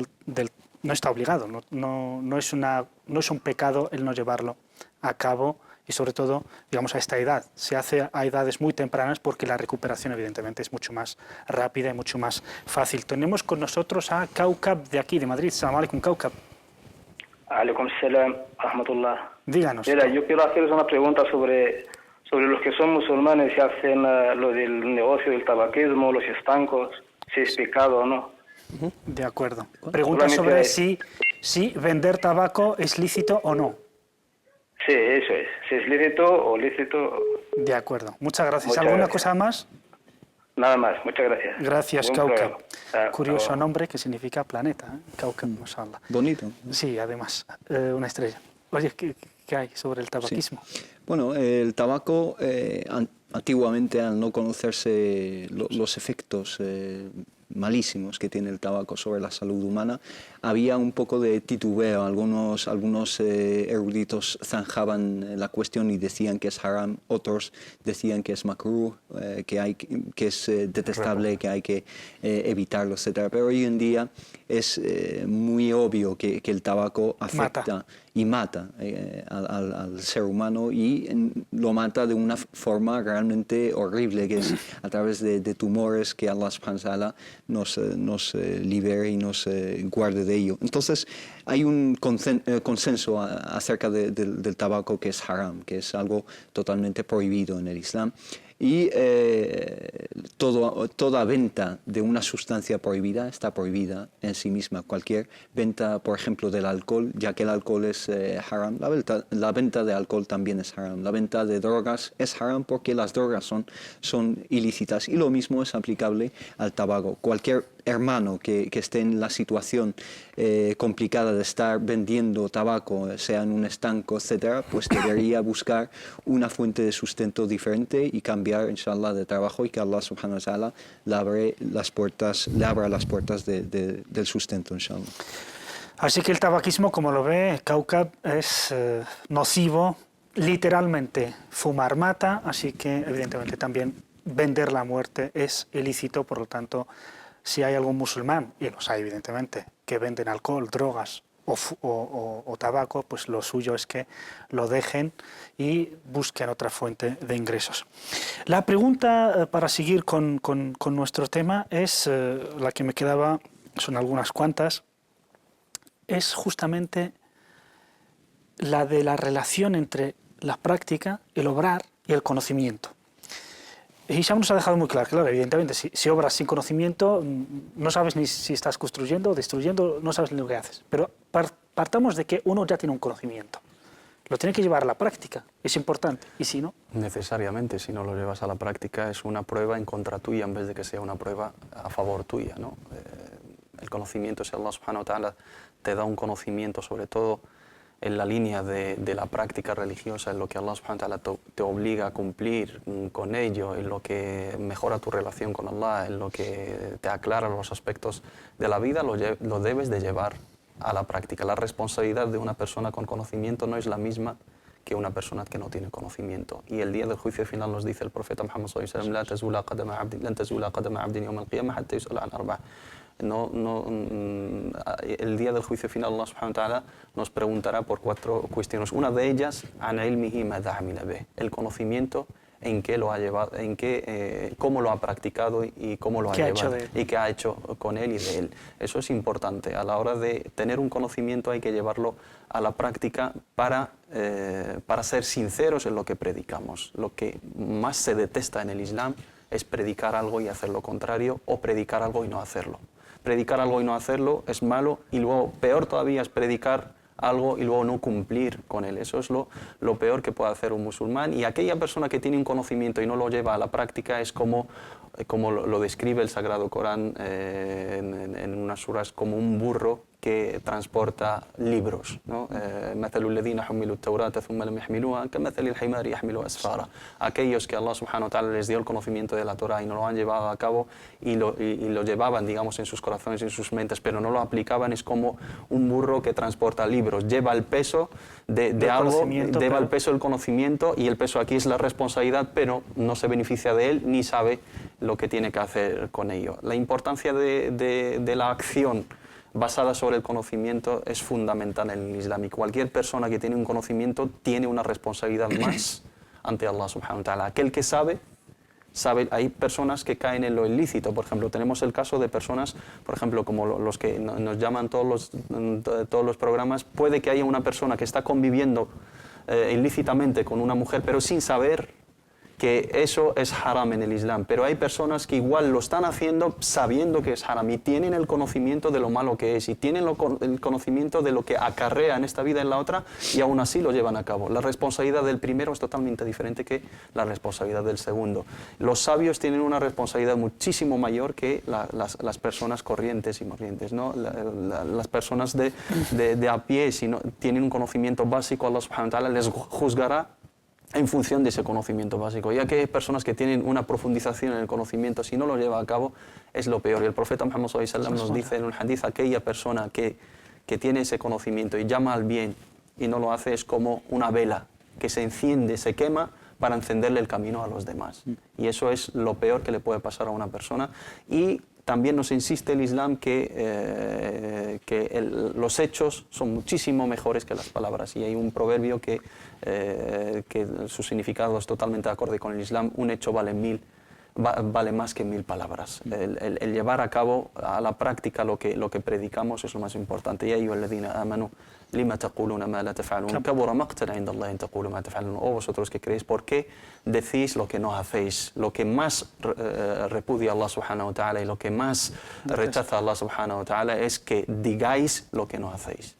A: no está obligado, no es un pecado el no llevarlo a cabo y sobre todo, digamos, a esta edad. Se hace a edades muy tempranas porque la recuperación evidentemente es mucho más rápida y mucho más fácil. Tenemos con nosotros a Kaukab de aquí, de Madrid. Salam alaikum, Kaukab.
H: Alaikum salam, rahmatullah.
A: Díganos.
H: Mira, yo quiero haceros una pregunta sobre los que son musulmanes y hacen lo del negocio del tabaquismo, los estancos, si es pecado o no.
A: De acuerdo. Pregunta sobre si vender tabaco es lícito o no.
H: Sí, eso es. Si es lícito o lícito.
A: De acuerdo. Muchas gracias. ¿Alguna cosa más?
H: Nada más. Muchas gracias.
A: Gracias, Kaukab. Curioso nombre que significa planeta. Kaukab, mashallah.
B: Bonito.
A: Sí, además. Una estrella. Oye, ¿qué hay sobre el tabaquismo?
B: Sí. Bueno, el tabaco, antiguamente, al no conocerse los efectos malísimos que tiene el tabaco sobre la salud humana, había un poco de titubeo. Algunos eruditos zanjaban la cuestión y decían que es haram, otros decían que es makruh, que es detestable, que hay que evitarlo, etc. Pero hoy en día es muy obvio que el tabaco afecta y mata al ser humano, y lo mata de una forma realmente horrible, que es a través de tumores que Allah subhanahu wa ta'ala nos libere y nos guarde de ello. Entonces hay un consenso acerca del tabaco, que es haram, que es algo totalmente prohibido en el Islam. Y toda venta de una sustancia prohibida está prohibida en sí misma. Cualquier venta, por ejemplo, del alcohol, ya que el alcohol es haram, la venta de alcohol también es haram. La venta de drogas es haram porque las drogas son ilícitas, y lo mismo es aplicable al tabaco. Cualquier hermano que esté en la situación complicada de estar vendiendo tabaco, sea en un estanco, etcétera, pues debería buscar una fuente de sustento diferente y cambiar, inshallah, de trabajo, y que Allah subhanahu wa ta'ala le abra las puertas del sustento, inshallah.
A: Así que el tabaquismo, como lo ve Kaukab, es nocivo, literalmente fumar mata, así que evidentemente también vender la muerte es ilícito. Por lo tanto, si hay algún musulmán, y los hay evidentemente, que venden alcohol, drogas o tabaco, pues lo suyo es que lo dejen y busquen otra fuente de ingresos. La pregunta, para seguir con nuestro tema, es la que me quedaba, son algunas cuantas, es justamente la de la relación entre la práctica, el obrar y el conocimiento. Hisham nos ha dejado muy claro, evidentemente, si obras sin conocimiento, no sabes ni si estás construyendo o destruyendo, no sabes ni lo que haces. Pero partamos de que uno ya tiene un conocimiento. Lo tiene que llevar a la práctica, es importante, y si no...
C: Necesariamente, si no lo llevas a la práctica, es una prueba en contra tuya en vez de que sea una prueba a favor tuya, ¿no? El conocimiento, si Allah subhanahu wa ta'ala te da un conocimiento, sobre todo en la línea de la práctica religiosa, en lo que Allah subhanahu wa ta'ala te obliga a cumplir con ello, en lo que mejora tu relación con Allah, en lo que te aclara los aspectos de la vida, lo debes de llevar a la práctica. La responsabilidad de una persona con conocimiento no es la misma que una persona que no tiene conocimiento. Y el día del juicio final nos dice el profeta Muhammad sallallahu alaihi wasallam: "La tazula qadama 'abdin yawm al-qiyamah hatta yus'ala an arba'". El día del juicio final Allah subhanahu wa ta'ala nos preguntará por 4 cuestiones. Una de ellas, an ilmihi madha amila bih, el conocimiento en qué lo ha llevado, cómo lo ha practicado y cómo lo ha llevado y qué ha hecho con él y de él. Eso es importante. A la hora de tener un conocimiento hay que llevarlo a la práctica para ser sinceros en lo que predicamos. Lo que más se detesta en el Islam es predicar algo y hacer lo contrario, o predicar algo y no hacerlo. Predicar algo y no hacerlo es malo, y luego peor todavía es predicar algo y luego no cumplir con él. Eso es lo peor que puede hacer un musulmán, y aquella persona que tiene un conocimiento y no lo lleva a la práctica es como lo describe el Sagrado Corán en unas suras, como un burro que transporta libros, ¿no? Aquellos que Allah subhanahu wa ta'ala les dio el conocimiento de la Torah y no lo han llevado a cabo y lo llevaban, digamos, en sus corazones y en sus mentes, pero no lo aplicaban, es como un burro que transporta libros. Lleva el peso de algo, lleva el peso del conocimiento, y el peso aquí es la responsabilidad, pero no se beneficia de él ni sabe lo que tiene que hacer con ello. La importancia de la acción basada sobre el conocimiento es fundamental en el Islam, y cualquier persona que tiene un conocimiento tiene una responsabilidad más ante Allah subhanahu wa ta'ala. Aquel que sabe, hay personas que caen en lo ilícito. Por ejemplo, tenemos el caso de personas, por ejemplo, como los que nos llaman todos los programas. Puede que haya una persona que está conviviendo ilícitamente con una mujer, pero sin saber que eso es haram en el Islam. Pero hay personas que igual lo están haciendo sabiendo que es haram, y tienen el conocimiento de lo malo que es, y tienen el conocimiento de lo que acarrea en esta vida y en la otra, y aún así lo llevan a cabo. La responsabilidad del primero es totalmente diferente que la responsabilidad del segundo. Los sabios tienen una responsabilidad muchísimo mayor que las personas corrientes y morrientes, ¿no? Las personas de a pie, si no tienen un conocimiento básico, Allah subhanahu wa ta'ala les juzgará en función de ese conocimiento básico. Ya que hay personas que tienen una profundización en el conocimiento, si no lo lleva a cabo, es lo peor. Y el profeta Muhammad sallallahu alaihi wasallam nos dice en un hadith: aquella persona que tiene ese conocimiento y llama al bien y no lo hace, es como una vela que se enciende, se quema para encenderle el camino a los demás. Y eso es lo peor que le puede pasar a una persona. Y también nos insiste el Islam que los hechos son muchísimo mejores que las palabras. Y hay un proverbio que su significado es totalmente acorde con el Islam: un hecho vale más que 1000 palabras. El llevar a cabo a la práctica lo que predicamos es lo más importante. Ya ayyuhalladhina amanu lima taquluna ma la taf'alun kabura maqtan 'inda Allah an taqulu ma taf'alun. O vosotros que creéis, ¿por qué decís lo que no hacéis? Lo que más repudia Allah subhanahu wa ta'ala y lo que más rechaza Allah subhanahu wa ta'ala es que digáis lo que no hacéis.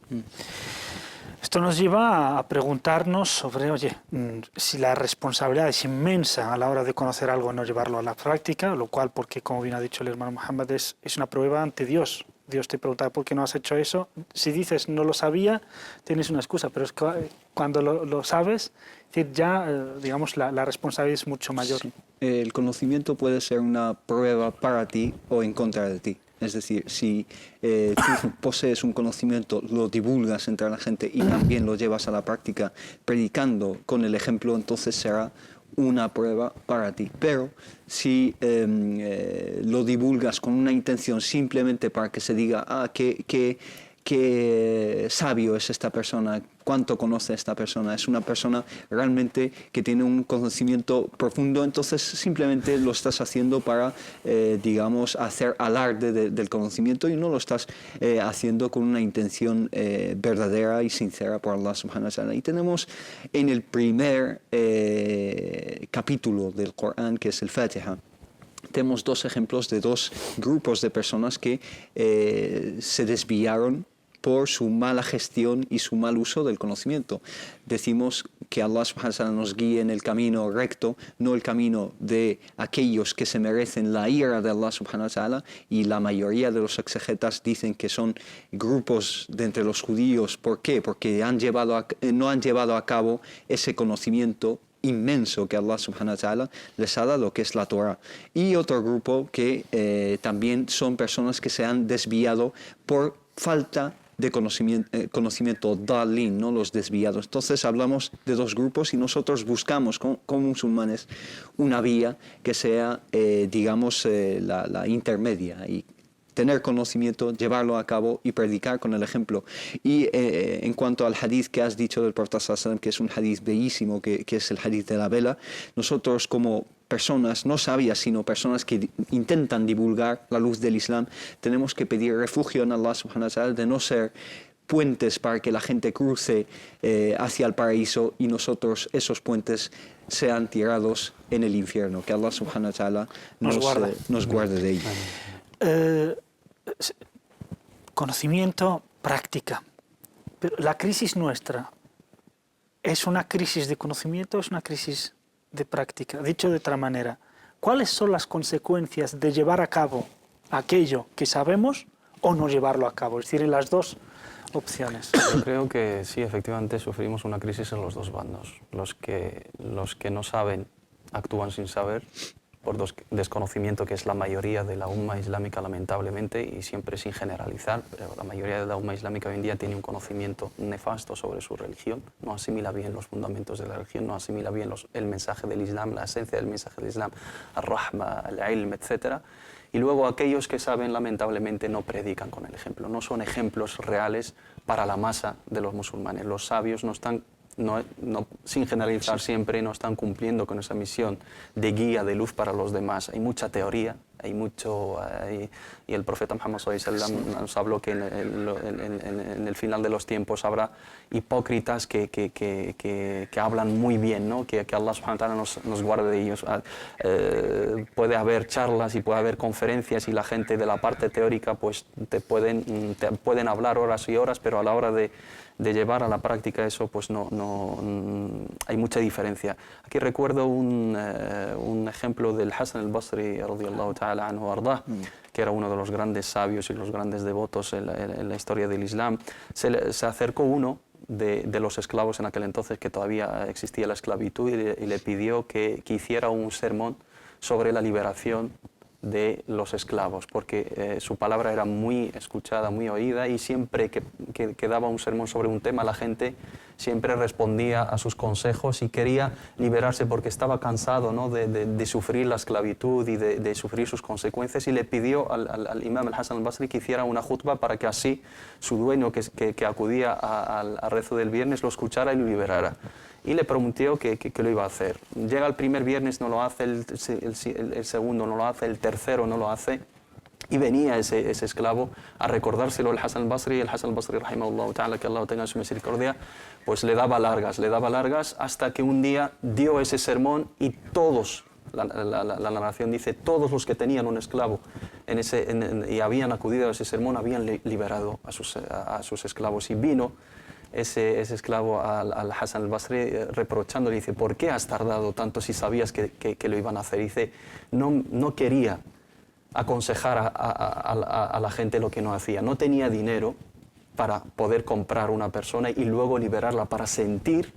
A: Esto nos lleva a preguntarnos sobre, oye, si la responsabilidad es inmensa a la hora de conocer algo y no llevarlo a la práctica, lo cual, porque como bien ha dicho el hermano Mohammed, es una prueba ante Dios. Dios te pregunta por qué no has hecho eso. Si dices no lo sabía, tienes una excusa, pero es que cuando lo sabes, ya, digamos, la responsabilidad es mucho mayor.
B: Sí. El conocimiento puede ser una prueba para ti o en contra de ti. Es decir, si tú posees un conocimiento, lo divulgas entre la gente y también lo llevas a la práctica predicando con el ejemplo, entonces será una prueba para ti. Pero si lo divulgas con una intención simplemente para que se diga qué sabio es esta persona, cuánto conoce esta persona, es una persona realmente que tiene un conocimiento profundo, entonces simplemente lo estás haciendo para, digamos, hacer alarde del conocimiento y no lo estás haciendo con una intención verdadera y sincera por Allah subhanahu wa ta'ala. Y tenemos en el primer capítulo del Corán, que es el Fatiha, tenemos dos ejemplos de dos grupos de personas que se desviaron por su mala gestión y su mal uso del conocimiento. Decimos que Allah subhanahu wa ta'ala nos guíe en el camino recto, no el camino de aquellos que se merecen la ira de Allah subhanahu wa ta'ala, y la mayoría de los exegetas dicen que son grupos de entre los judíos. ¿Por qué? Porque no han llevado a cabo ese conocimiento inmenso que Allah subhanahu wa ta'ala les ha dado, que es la Torah. Y otro grupo que también son personas que se han desviado por falta de conocimiento dalin, ¿no? Los desviados. Entonces hablamos de dos grupos y nosotros buscamos como musulmanes una vía que sea, digamos, la intermedia, y tener conocimiento, llevarlo a cabo y predicar con el ejemplo. Y en cuanto al hadith que has dicho del Profeta sallallahu alaihi wasallam, que es un hadith bellísimo, que es el hadith de la vela, nosotros como personas, no sabias, sino personas que intentan divulgar la luz del Islam, tenemos que pedir refugio en Allah subhanahu wa ta'ala de no ser puentes para que la gente cruce hacia el paraíso y nosotros esos puentes sean tirados en el infierno. Que Allah subhanahu wa ta'ala nos guarde de ello.
A: Conocimiento, práctica. Pero la crisis nuestra, ¿es una crisis de conocimiento o es una crisis de práctica? Dicho de otra manera, ¿cuáles son las consecuencias de llevar a cabo aquello que sabemos o no llevarlo a cabo? Es decir, en las dos opciones.
C: Yo creo que sí, efectivamente sufrimos una crisis en los dos bandos. Los que no saben actúan sin saber, por desconocimiento, que es la mayoría de la umma islámica, lamentablemente, y siempre sin generalizar, pero la mayoría de la umma islámica hoy en día tiene un conocimiento nefasto sobre su religión, no asimila bien los fundamentos de la religión, no asimila bien el mensaje del Islam, la esencia del mensaje del Islam, al-rahma, al-ilm, etc. Y luego aquellos que saben, lamentablemente, no predican con el ejemplo, no son ejemplos reales para la masa de los musulmanes. Los sabios no están, sin generalizar siempre, no están cumpliendo con esa misión de guía, de luz para los demás. Hay mucha teoría, y el profeta Muhammad sallallahu alaihi wasallam nos habló que en el final de los tiempos habrá hipócritas que hablan muy bien, ¿no? que Allah subhanahu wa ta'ala nos guarde de ellos. Puede haber charlas y puede haber conferencias y la gente de la parte teórica pues te pueden hablar horas y horas, pero a la hora de llevar a la práctica eso, pues no hay mucha diferencia. Aquí recuerdo un ejemplo del Hasan al-Basri radiyallahu ta'ala anhu ardá, que era uno de los grandes sabios y los grandes devotos en la historia del Islam. Se acercó uno de los esclavos en aquel entonces, que todavía existía la esclavitud, y le pidió que hiciera un sermón sobre la liberación de los esclavos, porque su palabra era muy escuchada, muy oída, y siempre que daba un sermón sobre un tema, la gente siempre respondía a sus consejos y quería liberarse porque estaba cansado, ¿no? de sufrir la esclavitud y de sufrir sus consecuencias, y le pidió al imam al-Hasan al-Basri que hiciera una khutba para que así su dueño, que acudía al rezo del viernes, lo escuchara y lo liberara. Y le prometió que lo iba a hacer. Llega el primer viernes, no lo hace, el segundo no lo hace, el tercero no lo hace, y venía ese esclavo a recordárselo al Hasan al-Basri, y el Hasan al-Basri, rahimahullah ta'ala, que Allah tenga en su misericordia, pues le daba largas, hasta que un día dio ese sermón y todos, la narración dice, todos los que tenían un esclavo y habían acudido a ese sermón habían liberado a sus esclavos. Y vino ese esclavo al Hassan al-Basri reprochándole, dice, ¿por qué has tardado tanto si sabías que lo iban a hacer? Dice, no quería aconsejar a la gente lo que no hacía, no tenía dinero para poder comprar una persona y luego liberarla, para sentir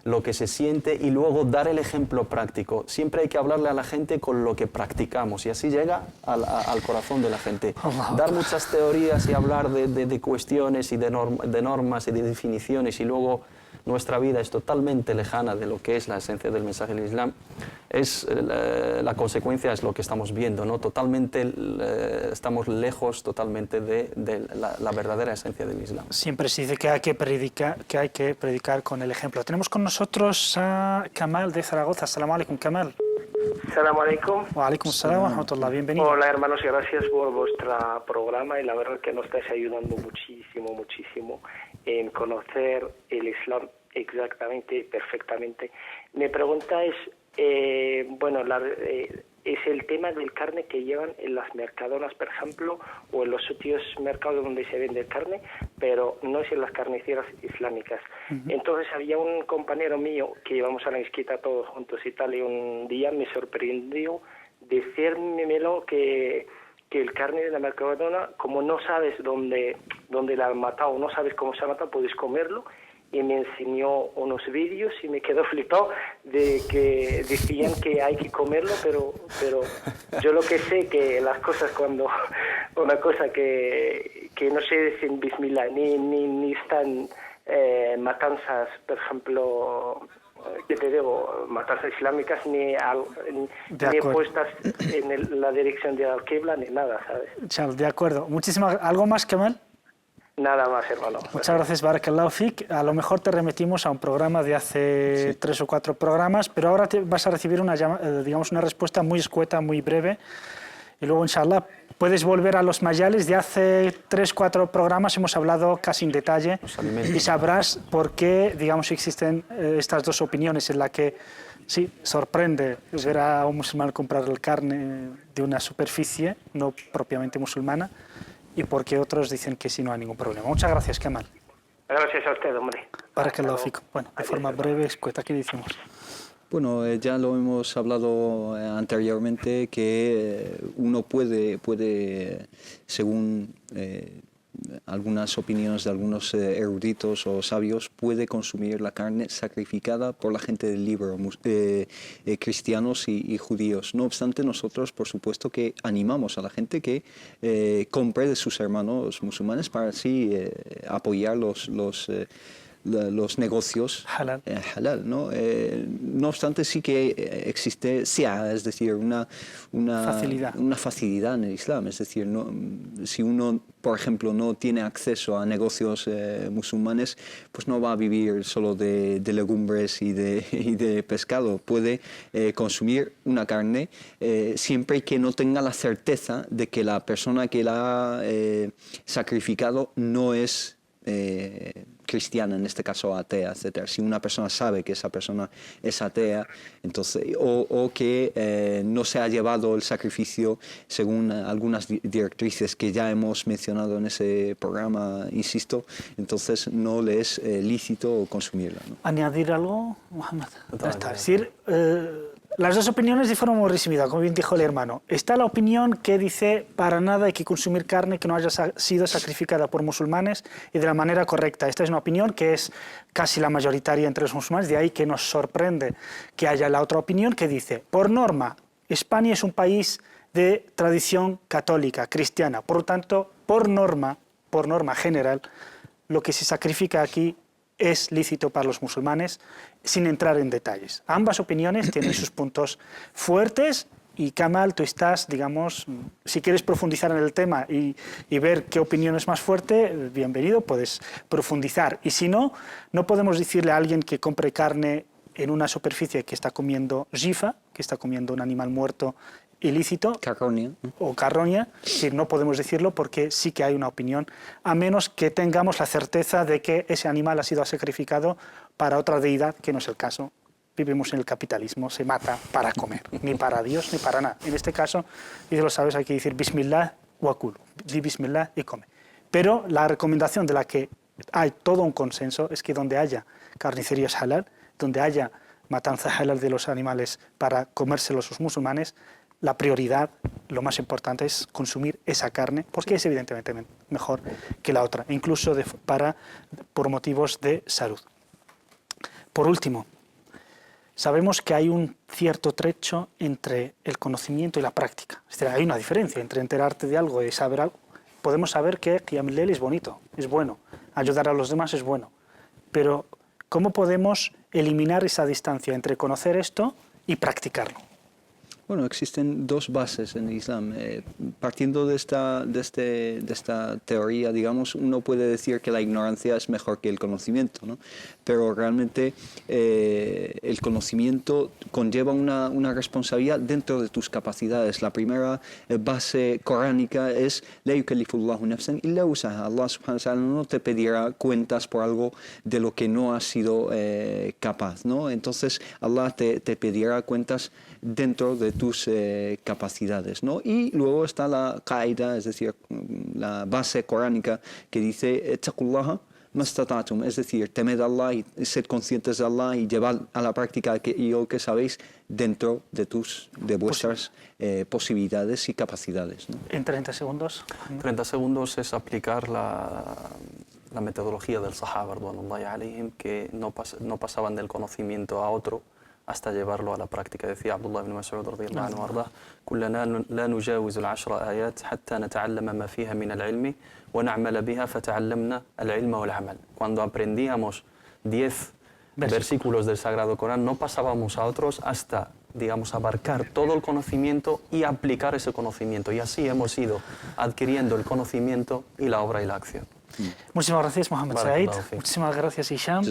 C: lo que se siente y luego dar el ejemplo práctico. Siempre hay que hablarle a la gente con lo que practicamos y así llega al corazón de la gente. Dar muchas teorías y hablar de cuestiones y de normas y de definiciones y luego nuestra vida es totalmente lejana de lo que es la esencia del mensaje del Islam, la consecuencia es lo que estamos viendo, ¿no? Estamos lejos totalmente de la verdadera esencia del Islam.
A: Siempre se dice que hay que predicar con el ejemplo. Tenemos con nosotros a Kamal de Zaragoza. Assalamu alaikum, Kamal.
I: Assalamu alaikum.
A: Wa alaikum salam wa rahmatullah. Bienvenido.
I: Hola hermanos, gracias por vuestro programa y la verdad que nos estáis ayudando muchísimo en conocer el Islam exactamente, perfectamente. Mi pregunta es, es el tema del carne que llevan en las mercadonas, por ejemplo, o en los sitios mercados donde se vende carne, pero no es en las carniceras islámicas. Entonces había un compañero mío que íbamos a la mezquita todos juntos y tal, y un día me sorprendió decírmelo que el carne de la mercadona, como no sabes dónde la han matado, no sabes cómo se ha matado, puedes comerlo. Y me enseñó unos vídeos y me quedó flipado de que decían que hay que comerlo, pero yo lo que sé que las cosas cuando una cosa que no se dicen bismillah ni están matanzas, por ejemplo, que te digo, matanzas islámicas ni puestas en la dirección de Al-Qibla ni nada, ¿sabes?
A: Charles, de acuerdo. ¿Algo más, Kamal?
I: Nada más, hermano.
A: Muchas gracias, Barakallahu Fik. A lo mejor te remitimos a un programa de hace 3 o 4 programas, pero ahora vas a recibir una respuesta muy escueta, muy breve. Y luego, inshallah, puedes volver a los mayales. De hace 3 o 4 programas hemos hablado casi en detalle y sabrás por qué, existen estas dos opiniones en la que sí, sorprende ver a un musulmán comprar la carne de una superficie no propiamente musulmana, y porque otros dicen que sí, no hay ningún problema. Muchas gracias, Kamal.
I: Gracias a usted, hombre.
A: Barakallahu fikum. Bueno, de forma breve, escueta, ¿qué decimos?
B: Bueno, ya lo hemos hablado anteriormente, que uno puede según algunas opiniones de algunos eruditos o sabios, puede consumir la carne sacrificada por la gente del libro, cristianos y judíos. No obstante, nosotros, por supuesto, que animamos a la gente que compre de sus hermanos musulmanes para así apoyar los negocios halal, ¿no? No obstante, sí que existe es decir, una facilidad en el Islam. Es decir, si uno, por ejemplo, no tiene acceso a negocios musulmanes, pues no va a vivir solo de legumbres y de pescado. Puede consumir una carne siempre que no tenga la certeza de que la persona que la ha sacrificado no es cristiana, en este caso atea, etc. Si una persona sabe que esa persona es atea, entonces, o que no se ha llevado el sacrificio según algunas directrices que ya hemos mencionado en ese programa, insisto, entonces no le es lícito consumirla, ¿no?
A: ¿Añadir algo, Mohamed? Es decir, las dos opiniones de forma muy resumida, como bien dijo el hermano. Está la opinión que dice para nada hay que consumir carne que no haya sido sacrificada por musulmanes y de la manera correcta. Esta es una opinión que es casi la mayoritaria entre los musulmanes, de ahí que nos sorprende que haya la otra opinión que dice, por norma, España es un país de tradición católica, cristiana. Por lo tanto, por norma general, lo que se sacrifica aquí es lícito para los musulmanes, sin entrar en detalles. Ambas opiniones tienen sus puntos fuertes y, Kamal, tú estás, si quieres profundizar en el tema y ver qué opinión es más fuerte, bienvenido, puedes profundizar. Y si no, no podemos decirle a alguien que compre carne en una superficie que está comiendo jifa, que está comiendo un animal muerto ilícito, carroña, sí, no podemos decirlo porque sí que hay una opinión, a menos que tengamos la certeza de que ese animal ha sido sacrificado para otra deidad, que no es el caso. Vivimos en el capitalismo, se mata para comer, ni para Dios ni para nada. En este caso, y lo sabes, hay que decir Bismillah wa kulu, di Bismillah y come. Pero la recomendación de la que hay todo un consenso es que donde haya carnicerías halal, donde haya matanza halal de los animales para comérselos los musulmanes, la prioridad, lo más importante es consumir esa carne, porque es evidentemente mejor que la otra, incluso por motivos de salud. Por último, sabemos que hay un cierto trecho entre el conocimiento y la práctica. Es decir, hay una diferencia entre enterarte de algo y saber algo. Podemos saber que Qiyam al-Layl es bonito, es bueno, ayudar a los demás es bueno, pero ¿cómo podemos eliminar esa distancia entre conocer esto y practicarlo?
B: Bueno, existen dos bases en el Islam. Partiendo de esta teoría, digamos, uno puede decir que la ignorancia es mejor que el conocimiento, ¿no? Pero realmente el conocimiento conlleva una responsabilidad dentro de tus capacidades. La primera base coránica es La yukallifullahu nafsan illa wusaha. Allah subhanahu wa ta'ala no te pedirá cuentas por algo de lo que no has sido capaz, ¿no? Entonces Allah te pedirá cuentas dentro de tus capacidades, ¿no? Y luego está la qaida, es decir, la base coránica que dice ittaqullaha mastata'tum, es decir, temed a Allah y sed conscientes de Allah y llevad a la práctica aquello que sabéis dentro de vuestras posibilidades y capacidades, ¿no?
A: En 30 segundos.
C: 30 segundos es aplicar la metodología del Sahaba, radwanullahi alayhim, que no pasaban del conocimiento a otro hasta llevarlo a la práctica. Decía Abdullah ibn Mas'ud radiyallahu anhu wardah: "Kullana la nujawizu al-10 ayat hatta nata'allama ma fiha min al-ilmi wa na'mala biha fata'allamna al-ilma wal-amal." Cuando aprendíamos 10 versículos del Sagrado Corán, no pasábamos a otros hasta, digamos, abarcar todo el conocimiento y aplicar ese conocimiento. Y así hemos ido adquiriendo el conocimiento y la obra y la acción.
A: Muchísimas gracias, Mohamed Said. Muchísimas gracias, Hisham.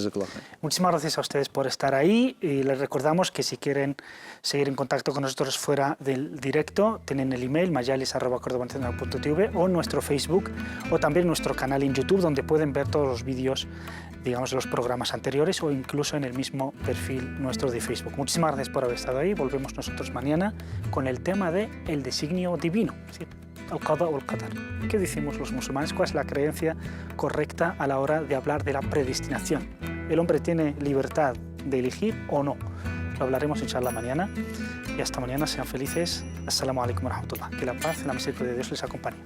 A: Muchísimas gracias a ustedes por estar ahí. Y les recordamos que si quieren seguir en contacto con nosotros fuera del directo, tienen el email majalis@cordobanacional.tv o nuestro Facebook o también nuestro canal en YouTube, donde pueden ver todos los vídeos, digamos, de los programas anteriores o incluso en el mismo perfil nuestro de Facebook. Muchísimas gracias por haber estado ahí. Volvemos nosotros mañana con el tema de el designio divino. ¿Sí? Al-Qada o al-Qadar. ¿Qué decimos los musulmanes? ¿Cuál es la creencia correcta a la hora de hablar de la predestinación? ¿El hombre tiene libertad de elegir o no? Lo hablaremos inshallah mañana. Y hasta mañana, sean felices. Assalamu alaikum wa rahmatullah. Que la paz y la misericordia de Dios les acompañe.